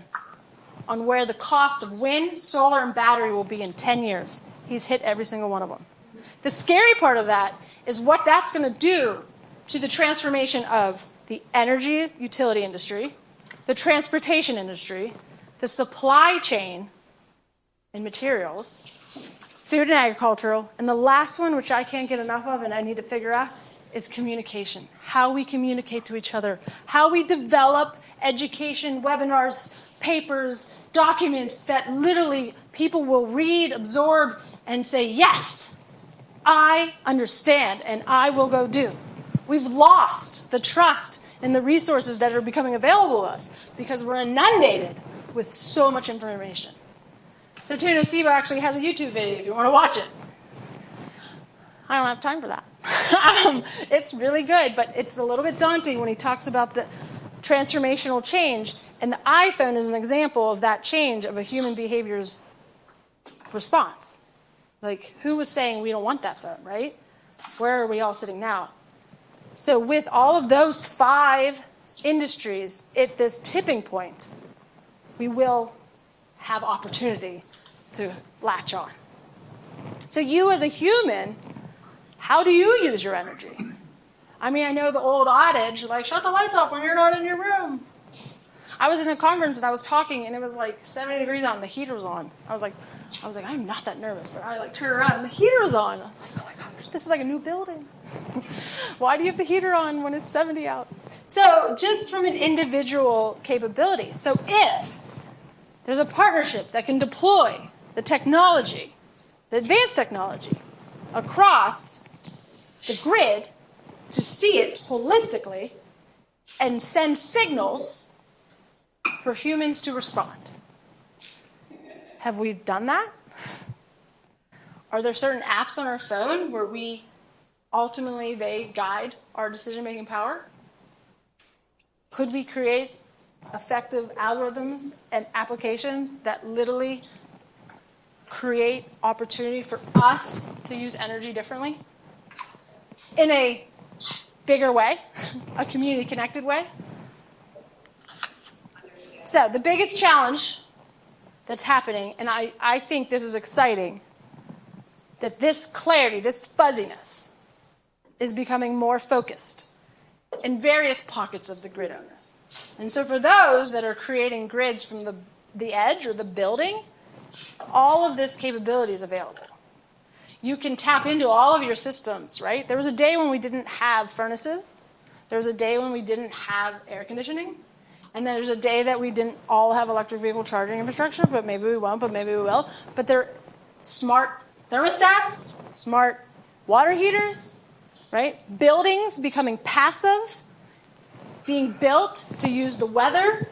B: on where the cost of wind, solar, and battery will be in 10 years. He's hit every single one of them. The scary part of that is what that's going to do to the transformation of the energy utility industry, the transportation industry, the supply chain and materials, food and agricultural, and the last one, which I can't get enough of and I need to figure out, is communication, how we communicate to each other, how we develop education, webinars, papers, documents that literally people will read, absorb, and say, yes, I understand, and I will go do. We've lost the trust in the resources that are becoming available to us because we're inundated with so much information. So Tino Seba actually has a YouTube video if you want to watch it. I don't have time for that. It's really good, but it's a little bit daunting when he talks about the transformational change. And the iPhone is an example of that change of a human behavior's response. Like, who was saying we don't want that phone, right? Where are we all sitting now? So with all of those 5 industries at this tipping point, we will have opportunity to latch on. So you as a human, how do you use your energy? I mean, I know the old adage, like, shut the lights off when you're not in your room. I was in a conference and I was talking and it was like 70 degrees out and the heater was on. I was like, I'm not that nervous, but I like turned around and the heater was on. I was like, oh my gosh, this is like a new building. Why do you have the heater on when it's 70 out? So just from an individual capability. So if there's a partnership that can deploy the technology, the advanced technology, across the grid to see it holistically and send signals for humans to respond. Have we done that? Are there certain apps on our phone where ultimately they guide our decision-making power? Could we create effective algorithms and applications that literally create opportunity for us to use energy differently in a bigger way, a community-connected way? So the biggest challenge that's happening, and I think this is exciting, that this clarity, this fuzziness, is becoming more focused in various pockets of the grid owners. And so for those that are creating grids from the edge or the building, all of this capability is available. You can tap into all of your systems, right? There was a day when we didn't have furnaces. There was a day when we didn't have air conditioning. And there's a day that we didn't all have electric vehicle charging infrastructure, but maybe we won't, but maybe we will. But they're smart thermostats, smart water heaters, right? Buildings becoming passive, being built to use the weather.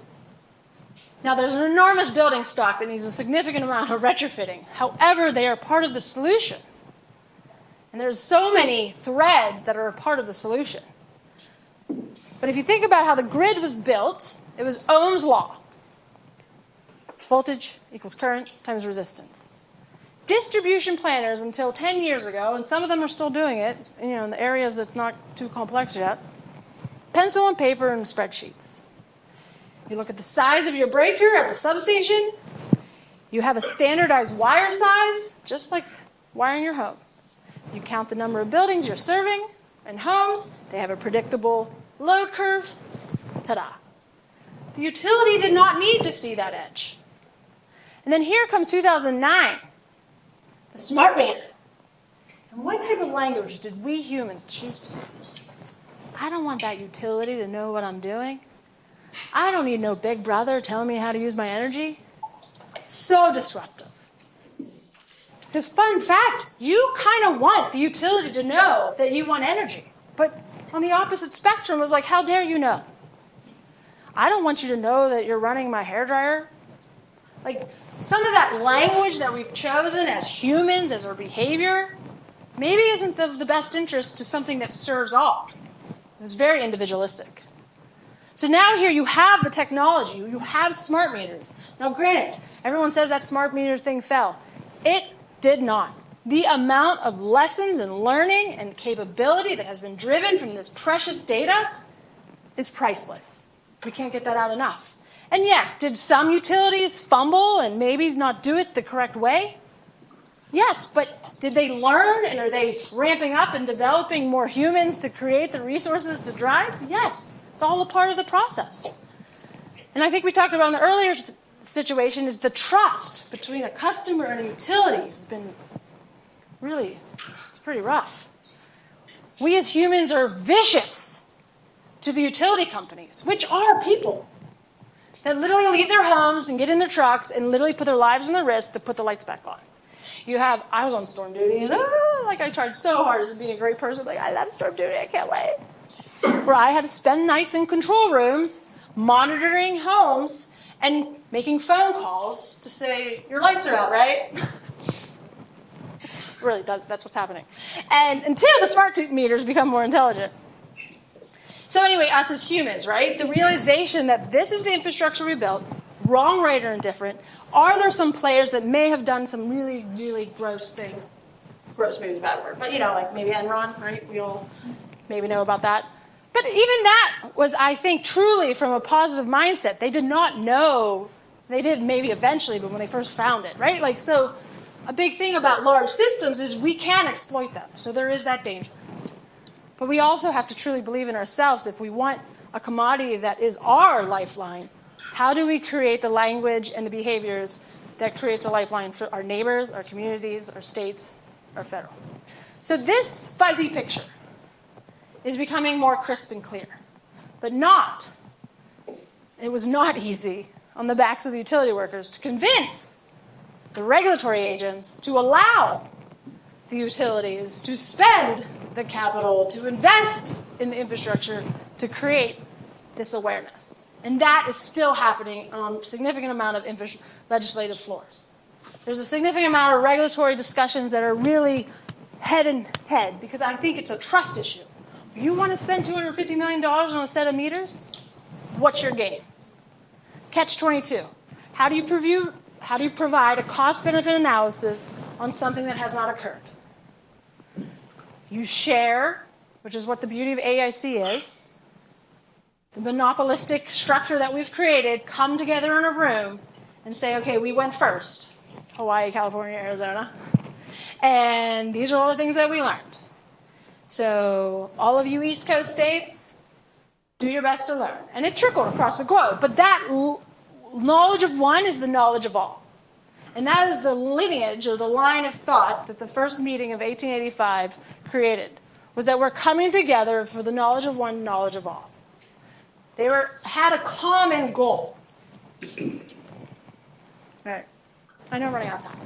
B: Now, there's an enormous building stock that needs a significant amount of retrofitting. However, they are part of the solution. And there's so many threads that are a part of the solution. But if you think about how the grid was built, it was Ohm's law. Voltage equals current times resistance. Distribution planners until 10 years ago, and some of them are still doing it, in the areas that's not too complex yet, pencil and paper and spreadsheets. You look at the size of your breaker at the substation. You have a standardized wire size, just like wiring your home. You count the number of buildings you're serving and homes. They have a predictable load curve. Ta-da. The utility did not need to see that edge. And then here comes 2009, the smart meter. And what type of language did we humans choose to use? I don't want that utility to know what I'm doing. I don't need no big brother telling me how to use my energy. So disruptive. Because fun fact, you kind of want the utility to know that you want energy. But on the opposite spectrum, it was like, how dare you know? I don't want you to know that you're running my hairdryer. Like, some of that language that we've chosen as humans, as our behavior, maybe isn't of the best interest to something that serves all. It's very individualistic. So now here you have the technology. You have smart meters. Now granted, everyone says that smart meter thing fell. It did not. The amount of lessons and learning and capability that has been driven from this precious data is priceless. We can't get that out enough. And yes, did some utilities fumble and maybe not do it the correct way? Yes, but did they learn and are they ramping up and developing more humans to create the resources to drive? Yes, it's all a part of the process. And I think we talked about in the earlier situation is the trust between a customer and a utility has been really, it's pretty rough. we as humans are vicious to the utility companies, which are people that literally leave their homes and get in their trucks and literally put their lives on the risk to put the lights back on. I was on storm duty, and I tried so hard as being a great person. Like, I love storm duty, I can't wait. Where I had to spend nights in control rooms, monitoring homes, and making phone calls to say, your lights are out, right? Really, that's what's happening. And until the smart meters become more intelligent. So anyway, us as humans, right? The realization that this is the infrastructure we built, wrong, right, or indifferent. Are there some players that may have done some really, really gross things? Gross maybe is a bad word, but like maybe Enron, right? We all maybe know about that. But even that was, I think, truly from a positive mindset. They did not know. They did maybe eventually, but when they first found it, right? So a big thing about large systems is we can exploit them. So there is that danger. But we also have to truly believe in ourselves. If we want a commodity that is our lifeline, how do we create the language and the behaviors that creates a lifeline for our neighbors, our communities, our states, our federal? So this fuzzy picture is becoming more crisp and clear. But it was not easy on the backs of the utility workers to convince the regulatory agents to allow the utilities to spend the capital, to invest in the infrastructure, to create this awareness. And that is still happening on a significant amount of legislative floors. There's a significant amount of regulatory discussions that are really head and head, because I think it's a trust issue. You want to spend $250 million on a set of meters? What's your game? Catch-22. How do you provide a cost-benefit analysis on something that has not occurred? You share, which is what the beauty of AIC is, the monopolistic structure that we've created, come together in a room and say, okay, we went first, Hawaii, California, Arizona, and these are all the things that we learned. So all of you East Coast states, do your best to learn. And it trickled across the globe. But that knowledge of one is the knowledge of all. And that is the lineage or the line of thought that the first meeting of 1885 created, was that we're coming together for the knowledge of one, knowledge of all. They had a common goal. Right. I know I'm running out of time.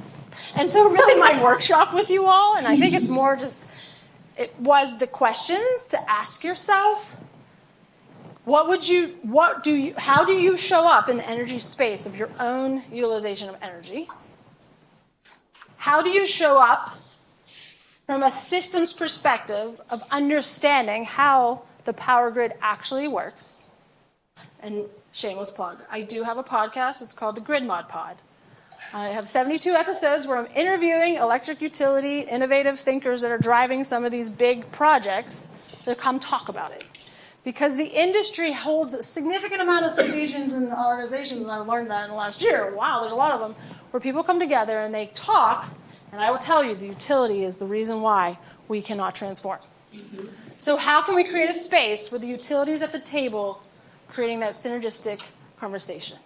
B: And so really my workshop with you all, and I think it's more just, it was the questions to ask yourself. How do you show up in the energy space of your own utilization of energy? How do you show up from a systems perspective of understanding how the power grid actually works? And shameless plug, I do have a podcast. It's called the Grid Mod Pod. I have 72 episodes where I'm interviewing electric utility innovative thinkers that are driving some of these big projects to come talk about it. Because the industry holds a significant amount of associations and organizations, and I've learned that in the last year. Wow, there's a lot of them, where people come together and they talk, and I will tell you the utility is the reason why we cannot transform. So how can we create a space where the utility is at the table creating that synergistic conversation?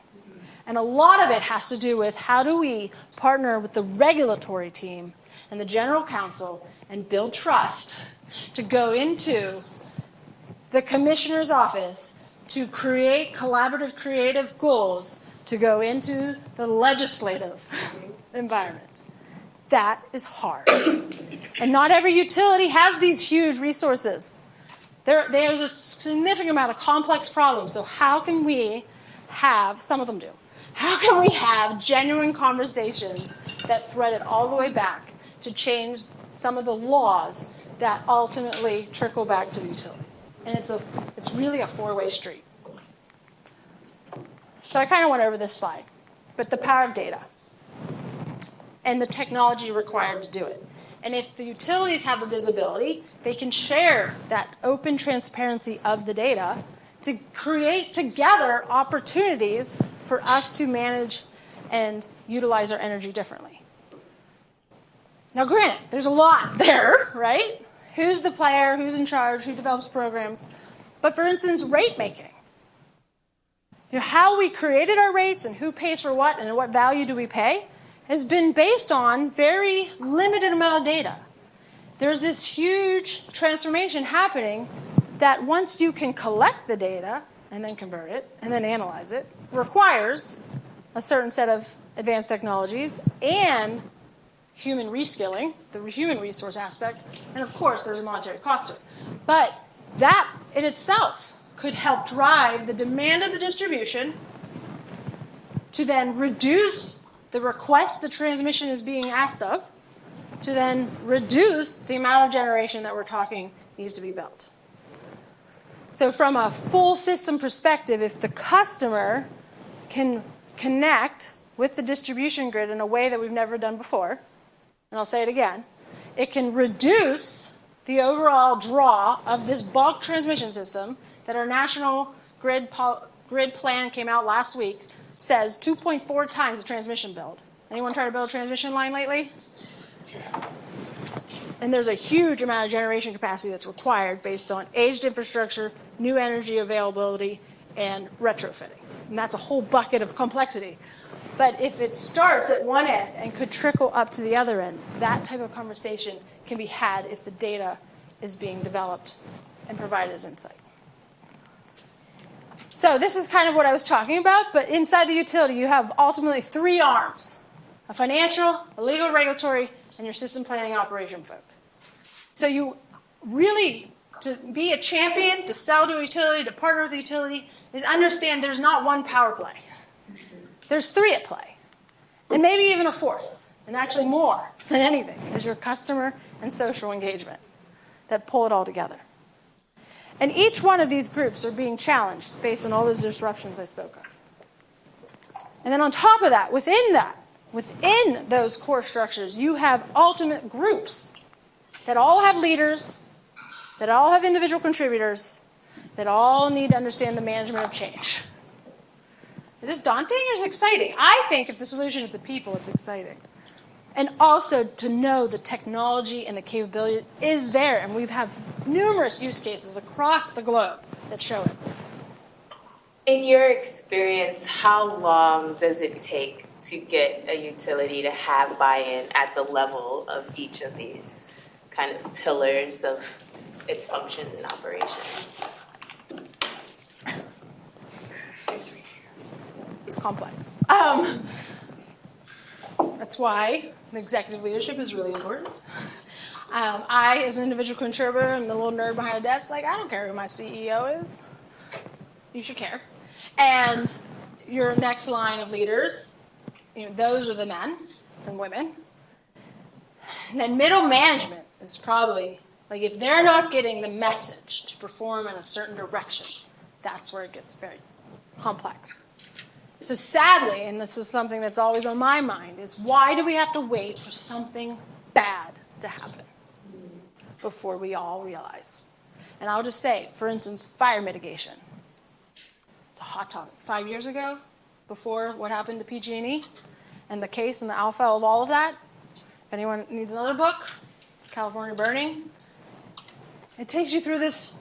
B: And a lot of it has to do with how do we partner with the regulatory team and the general counsel and build trust to go into the commissioner's office to create collaborative, creative goals to go into the legislative environment. That is hard. And not every utility has these huge resources. There's a significant amount of complex problems. So how can we have, some of them do, how can we have genuine conversations that thread it all the way back to change some of the laws that ultimately trickle back to the utilities? And it's really a four-way street. So I kind of went over this slide, but the power of data and the technology required to do it. And if the utilities have the visibility, they can share that open transparency of the data to create together opportunities for us to manage and utilize our energy differently. Now, granted, there's a lot there, right? Who's the player, who's in charge, who develops programs? But for instance, rate making. How we created our rates and who pays for what and what value do we pay has been based on very limited amount of data. there's this huge transformation happening that once you can collect the data and then convert it and then analyze it, requires a certain set of advanced technologies and human reskilling, the human resource aspect, and of course there's a monetary cost to it. But that in itself could help drive the demand of the distribution to then reduce the request the transmission is being asked of, to then reduce the amount of generation that we're talking needs to be built. So from a full system perspective, if the customer can connect with the distribution grid in a way that we've never done before, and I'll say it again, it can reduce the overall draw of this bulk transmission system that our national grid plan came out last week, says 2.4 times the transmission build. Anyone try to build a transmission line lately? And there's a huge amount of generation capacity that's required based on aged infrastructure, new energy availability, and retrofitting. And that's a whole bucket of complexity. But if it starts at one end and could trickle up to the other end, that type of conversation can be had if the data is being developed and provided as insight. So this is kind of what I was talking about, but inside the utility you have ultimately three arms: a financial, a legal, regulatory, and your system planning operation folk. So you really, to be a champion, to sell to a utility, to partner with a utility, is understand there's not one power play. There's three at play, and maybe even a fourth, and actually more than anything, is your customer and social engagement that pull it all together. And each one of these groups are being challenged based on all those disruptions I spoke of. And then on top of that, within those core structures, you have ultimate groups that all have leaders, that all have individual contributors, that all need to understand the management of change. Is it daunting or is it exciting? I think if the solution is the people, it's exciting. And also to know the technology and the capability is there, and we've had numerous use cases across the globe that show it.
G: In your experience, how long does it take to get a utility to have buy-in at the level of each of these kind of pillars of its function and operations?
B: It's complex. That's why executive leadership is really important. I, as an individual contributor, am the little nerd behind the desk, like, I don't care who my CEO is. You should care. And your next line of leaders, those are the men and women. And then middle management is probably, like, if they're not getting the message to perform in a certain direction, that's where it gets very complex. So sadly, and this is something that's always on my mind, is why do we have to wait for something bad to happen before we all realize? And I'll just say, for instance, fire mitigation. It's a hot topic. 5 years ago, before what happened to PG&E and the case and the alpha of all of that, if anyone needs another book, it's California Burning. It takes you through this.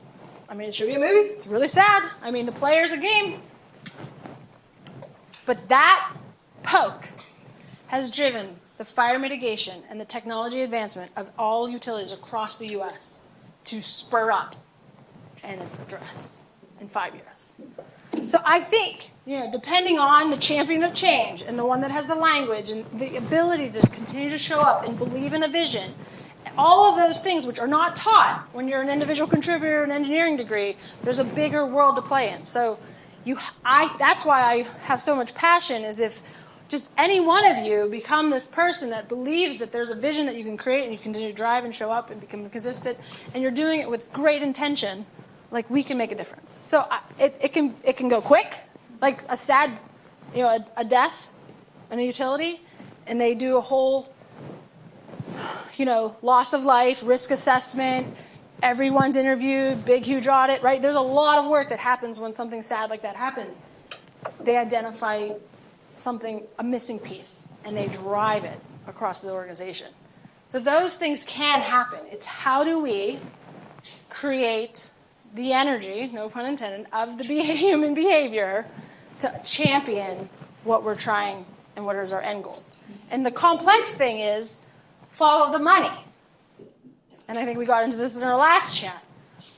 B: It should be a movie. It's really sad. The player's a game. But that poke has driven the fire mitigation and the technology advancement of all utilities across the U.S. to spur up and address in 5 years. So I think, depending on the champion of change and the one that has the language and the ability to continue to show up and believe in a vision, all of those things which are not taught when you're an individual contributor, an engineering degree, there's a bigger world to play in. So that's why I have so much passion, is if just any one of you become this person that believes that there's a vision that you can create and you continue to drive and show up and become consistent, and you're doing it with great intention, like, we can make a difference. So it can go quick, like a sad, a death in a utility, and they do a whole, loss of life, risk assessment, everyone's interviewed, big, huge audit, right? There's a lot of work that happens when something sad like that happens. They identify something, a missing piece, and they drive it across the organization. So those things can happen. It's how do we create the energy, no pun intended, of the human behavior to champion what we're trying and what is our end goal. And the complex thing is follow the money. and I think we got into this in our last chat,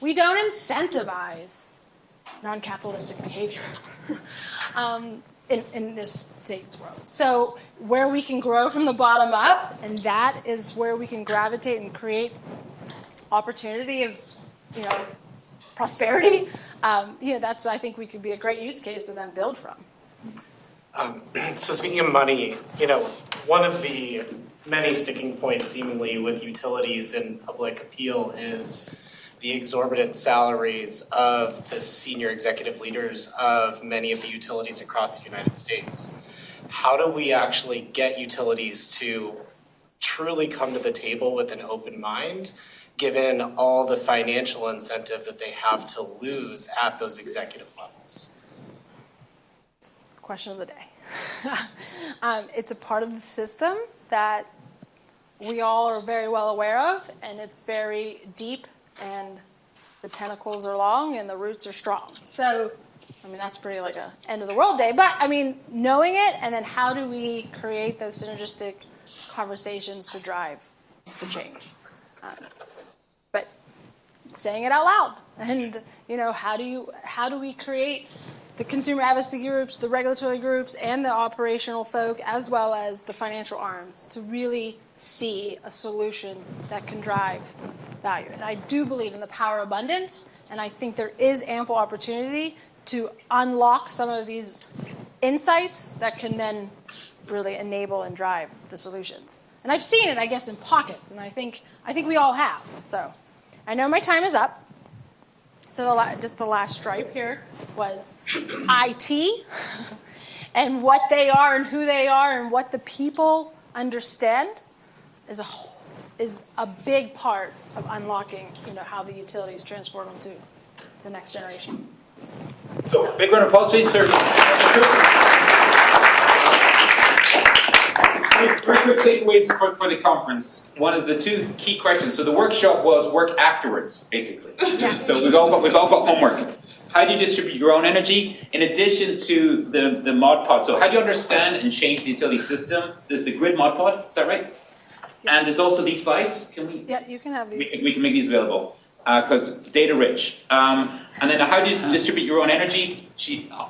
B: we don't incentivize non-capitalistic behavior in this state's world. So where we can grow from the bottom up, and that is where we can gravitate and create opportunity of, prosperity. That's, I think, we could be a great use case to then build from.
A: So speaking of money, one of the many sticking points seemingly with utilities and public appeal is the exorbitant salaries of the senior executive leaders of many of the utilities across the United States. How do we actually get utilities to truly come to the table with an open mind, given all the financial incentive that they have to lose at those executive levels?
B: Question of the day. It's a part of the system that we all are very well aware of, and it's very deep, and the tentacles are long and the roots are strong. So, that's pretty like a end of the world day. But, knowing it, and then how do we create those synergistic conversations to drive the change? But saying it out loud, and how do we create the consumer advocacy groups, the regulatory groups, and the operational folk, as well as the financial arms, to really see a solution that can drive value. And I do believe in the power of abundance, and I think there is ample opportunity to unlock some of these insights that can then really enable and drive the solutions. And I've seen it, I guess, in pockets, and I think we all have. So I know my time is up. So just the last stripe here was IT and what they are and who they are and what the people understand is a big part of unlocking how the utilities transform into the next generation.
E: So big round of applause, please. Very quick takeaways for the conference. One of the two key questions. So the workshop was work afterwards, basically.
B: Yes.
E: So we've all got homework. How do you distribute your own energy? In addition to the mod pod. So how do you understand and change the utility system? There's the grid mod pod. Is that right? Yes. And there's also these slides. Can we?
B: Yeah, you can have these.
E: We can make these available because data rich. And then how do you distribute your own energy?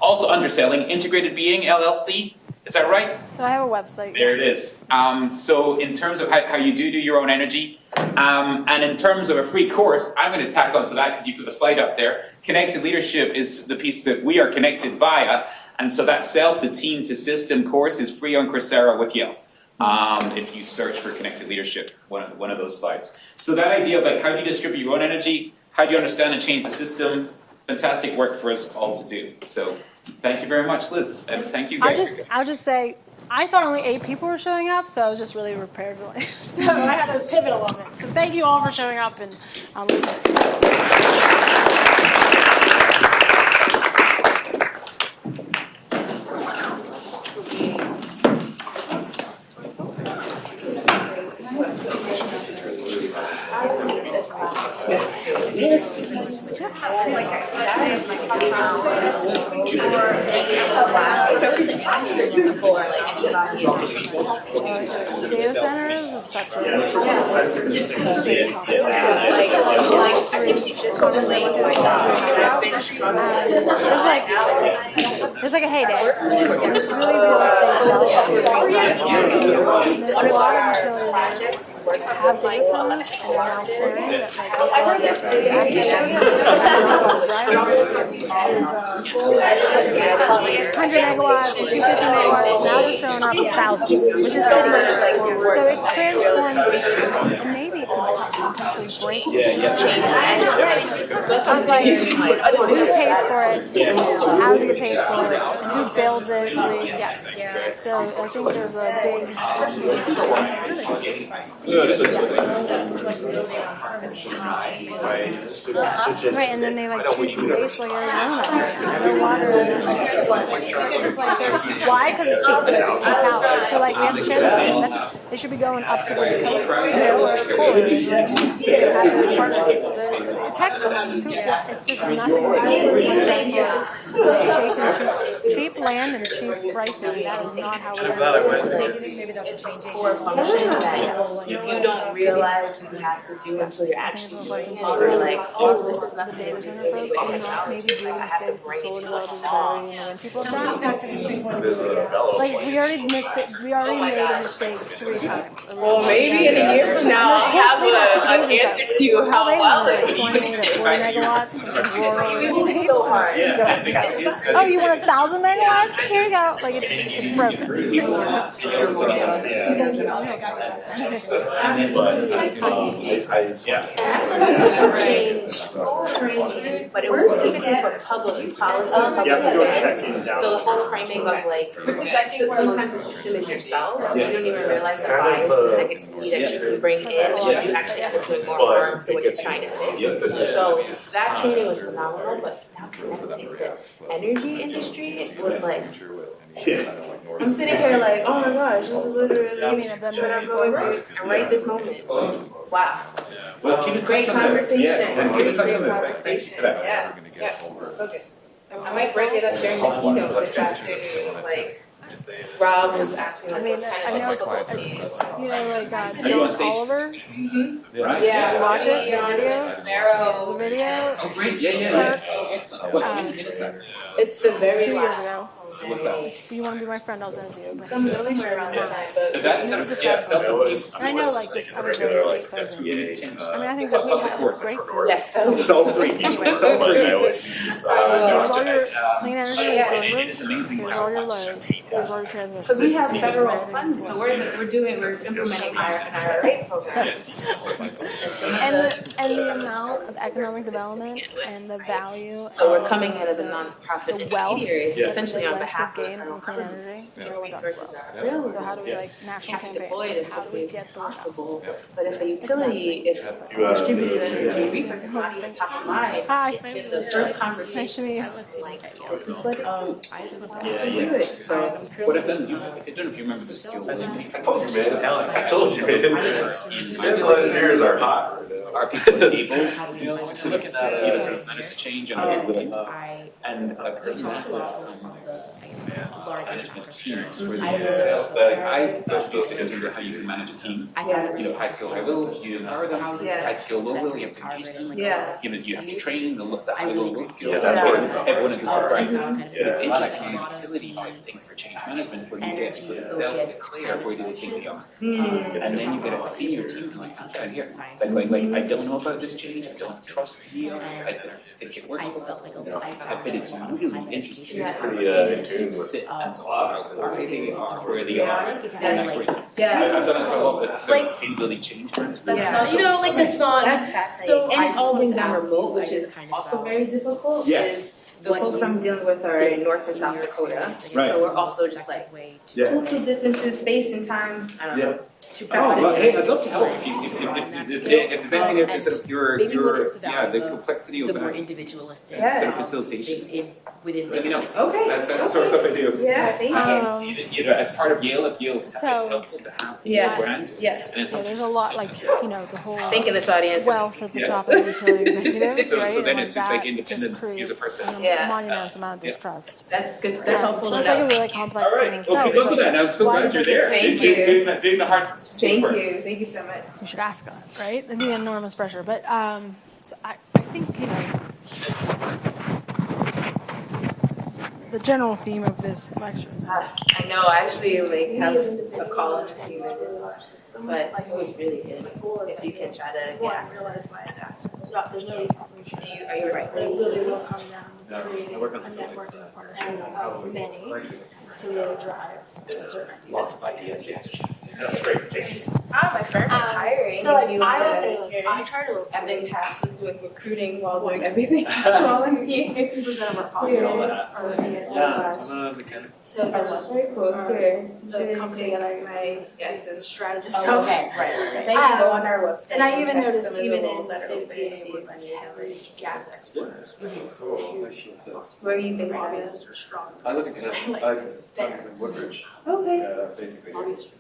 E: Also underselling Integrated Being LLC. Is that right?
B: I have a website.
E: There it is. So in terms of how you do your own energy, and in terms of a free course, I'm going to tack onto that because you put a slide up there. Connected Leadership is the piece that we are connected via, and so that self to team to system course is free on Coursera with Yale. If you search for Connected Leadership, one of those slides. So that idea of how do you distribute your own energy, how do you understand and change the system, fantastic work for us all to do. So thank you very much, Liz, and thank you guys.
B: I'll just say, I thought only 8 people were showing up, so I was just really prepared. So I had to pivot a little bit. So thank you all for showing up and listening. Data centers is such a there's like a heyday. And it's really real estate development. A lot of utilities have data centers and are now clearing that 100 megawatts, 250 megawatts, now they're showing up 1,000, which is city. So it transforms, and maybe it could potentially break the system. I was like, who pays for it? How does it pay for it? And who builds it? So I think there's a big... Right, and then they choose states like Arizona. No water. Why? Because it's cheap. It's cheap out. So we have to transfer. They should be going up to the utility, where it's cooler, and like, have those partnerships. Texas, it's just nothing but cheap land and cheap pricing. That is not how we're
G: Like, it's a core function that you don't realize you have to do until you're actually doing it. You're like, oh, this is nothing to do with technology.
B: maybe do
G: I have to
B: mistakes
G: bring
B: the
G: it
B: solar
G: to
B: developers
G: the
B: are
G: song.
B: doing, and when people like we already made a mistake 3 times.
D: Well, maybe in a year from now, I'll have an answer to you how well it is.
B: 28 or 40 megawatts in some rural
G: It's so hard.
B: oh, you want 1,000 megawatts? Here you go. Like it's broken.
G: But it was specifically for public policy. So the whole framing of like, sometimes the system is yourself. You don't even realize the bias and negativity that you can bring in. You actually end up doing more harm to what you're trying to fix. So that training was phenomenal, but now connecting it to energy industry, it was like, I'm sitting here like, oh my gosh, this is literally what I'm going through right this moment. Wow. Great conversation. Great conversation. Yeah. Yeah. So good. I might bring it up during the keynote this afternoon. Like, Rob was asking like, what's kind of difficulties.
B: You know, like John Oliver.
G: Yeah.
B: Did you watch it? His video.
G: Marrow.
B: His video.
E: Oh, great. Yeah. What is that?
G: It's the very
B: 2 years ago.
E: So what's that?
B: If you want to be my friend, I'll send it to you. But
G: somewhere around that time, but
E: That's
B: and I know, like, I was very sick frozen. I mean, I think that was great.
G: yes.
C: It's all free. It's all free. I always use.
B: Here's all your clean energy
E: It is amazing
B: Here's all your loads. Here's all your transmission.
G: Because we have federal funding, so we're implementing our IRA program.
B: And the amount of economic development and the value.
G: So we're coming in as a nonprofit
B: The wealth
G: intermediary, essentially on
B: that
G: behalf of the
B: gain
G: federal
B: from clean
G: government.
B: energy.
G: These resources are available.
B: So how do we like
G: We
B: national
G: have to deploy it
B: campaigns?
G: as
B: How do
G: quickly
B: we
G: as
B: get those?
G: possible. But if a utility, if distributed energy resource is not even top of mind,
B: Hi.
G: then the first conversation
B: Nice to meet you.
G: is like, this is what it is.
E: Yeah,
G: Do it. So
E: What I've done, I don't know if you remember the skill.
C: I told you, man. I told you, man. Civil engineers are hot.
E: Are people able to sort of, sort of manage the change and are willing? And does that management teams where I introduced it in terms of how you can manage a team. You know, high skill, high will, you empower them. High skill, low will, you have to engage them.
G: yeah.
E: You have to train the high low will skill.
C: Yeah, that's what it's
E: Everyone in the top right. It's interesting in a utility type thing for change management where you get to self-declare where do they think they are. And then you get a senior team like down here. Like I don't know about this change, I don't trust you, I don't think it works. But it's really interesting to sit and talk about where they are, where they are.
G: Yeah.
E: I've done a lot of sustainability change terms.
G: That's not, that's fascinating.
D: So
G: and
D: I
G: it's
D: just
G: all
D: wanted
G: being
D: to
G: done
D: ask
G: remote,
D: you
G: which is
D: guys
G: also very difficult.
E: Yes.
G: The folks I'm dealing with are in North and South Dakota.
E: Right.
G: So we're also just like cultural differences, space and time. I don't know.
E: Oh, well, hey, I'd love to help if there's anything there to sort of your the complexity of
H: the more
E: that
H: individualistic
E: sort of facilitation.
H: things in within
E: Let me know.
G: Okay.
E: That's the sort of stuff I do.
G: Yeah, thank you.
E: You know, as part of Yale, if Yale's it's
B: So-
E: helpful to have
G: Yeah.
E: a brand.
G: Yes.
E: And it's
B: Yeah, there's a lot like the whole
G: Thank you, this audience.
B: wealth at the top of the utility executives,
E: So-
B: right?
E: so then
B: And
E: it's just like
B: that
E: independent
B: just creates
E: user person.
B: a
G: Yeah.
B: monumentous amount of distrust.
G: That's good. That's helpful
B: So
G: to
B: it's like a
G: know.
B: really complex
E: All
B: thing.
E: right. Well, good luck with that. I'm so
B: why
E: glad
B: did
E: you're
B: they-
E: there.
G: Thank you.
E: Doing the hard system.
G: Thank you. Thank you so much.
B: You should ask them, right? It'd be enormous pressure. But so I think, the general theme of this lecture is
G: I know. I actually have a call in a few minutes, but it was really good. If you can try to get access to this,
B: there's no easy solution.
G: are you right?
B: But it really will come down to creating a networking partnership of many to really drive a certain
C: Lots of ideas, yes. That's great. Thank you.
G: My firm is hiring.
H: So like
G: if you
H: I
G: wanna
H: would say like
G: hear.
H: I try to recruit.
G: I've been tasked with recruiting while doing everything. So I'm here.
H: 60% of our foster
G: Yeah.
H: are ESL class. So
G: Oh, that's very cool. Here,
H: the
G: should
H: company
G: take
H: that I
G: my guesses.
H: strategist
G: Oh,
H: of.
G: okay, right. Then you go on our website.
H: And I even
G: check
H: noticed
G: some of the
H: even
G: roles
H: in the
G: that are
H: state of
G: open,
H: PA,
G: see
H: we're
G: if
H: like
G: any of them
H: heavily
G: are-
H: gas exporters. So huge
G: Where are you based out of?
H: lobbyists are strong.
I: I live in Connecticut. I'm from Woodbridge,
G: Okay,
I: basically.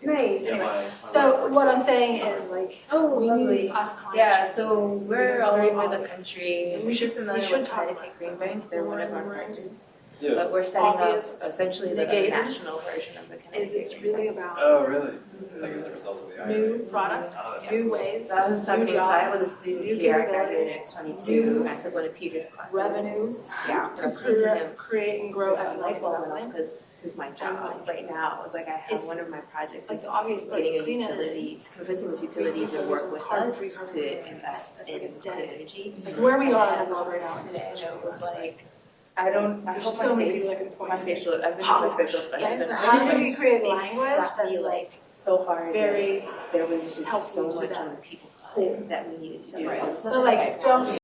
G: nice.
I: Yeah, my
H: So what I'm saying is like
G: Oh,
H: we
G: lovely.
H: need us climate
G: Yeah,
H: change
G: so
H: leaders.
G: we're
H: It's
G: all
H: very
G: over the
H: obvious.
G: country.
H: And
G: We should familiar
H: we should
G: with
H: talk
G: Connecticut
H: about
G: Green
H: it.
G: Bank. They're one of our
H: We're in
G: partners.
I: Yeah.
G: But we're setting up
H: Obvious
G: essentially the
H: negators
G: national version of the
H: is
G: Connecticut
H: it's
G: Green
H: really
G: Bank.
H: about
I: Oh, really? Like as a result of the IRA?
H: new product, new ways,
G: So I was
H: new
G: talking, so I was a
H: jobs,
G: student
H: new
G: here, I graduated
H: capabilities,
G: at 22, I took one of Peter's classes.
H: revenues
G: Yeah,
H: to
G: listening to him.
H: create and grow
G: Grow
H: economic development.
G: because this is my job
H: like,
G: right now. It was like I have
H: it's
G: one of my projects
H: like
G: is
H: the obvious, like,
G: getting a
H: clean
G: utility, convincing this utility to work with
H: carbon-free,
G: us
H: carbon-free.
G: to invest
H: That's like
G: in
H: a
G: clean
H: dead-
G: energy.
H: Like where we are in
G: And
H: the world right now,
G: today,
H: it's
G: and it was
H: like
G: like, I don't, I
H: there's
G: hope
H: so
G: my
H: many
G: face,
H: people that can point
G: my
H: to
G: facial, I've been to my
H: hogwash.
G: facial
H: Yes,
G: expressions. and
H: how can we
G: everything.
H: create language that's
G: Exactly,
H: like
G: so hard.
H: very
G: There was just so
H: helpful to
G: much
H: that
G: on the people side that we needed to do.
H: so like don't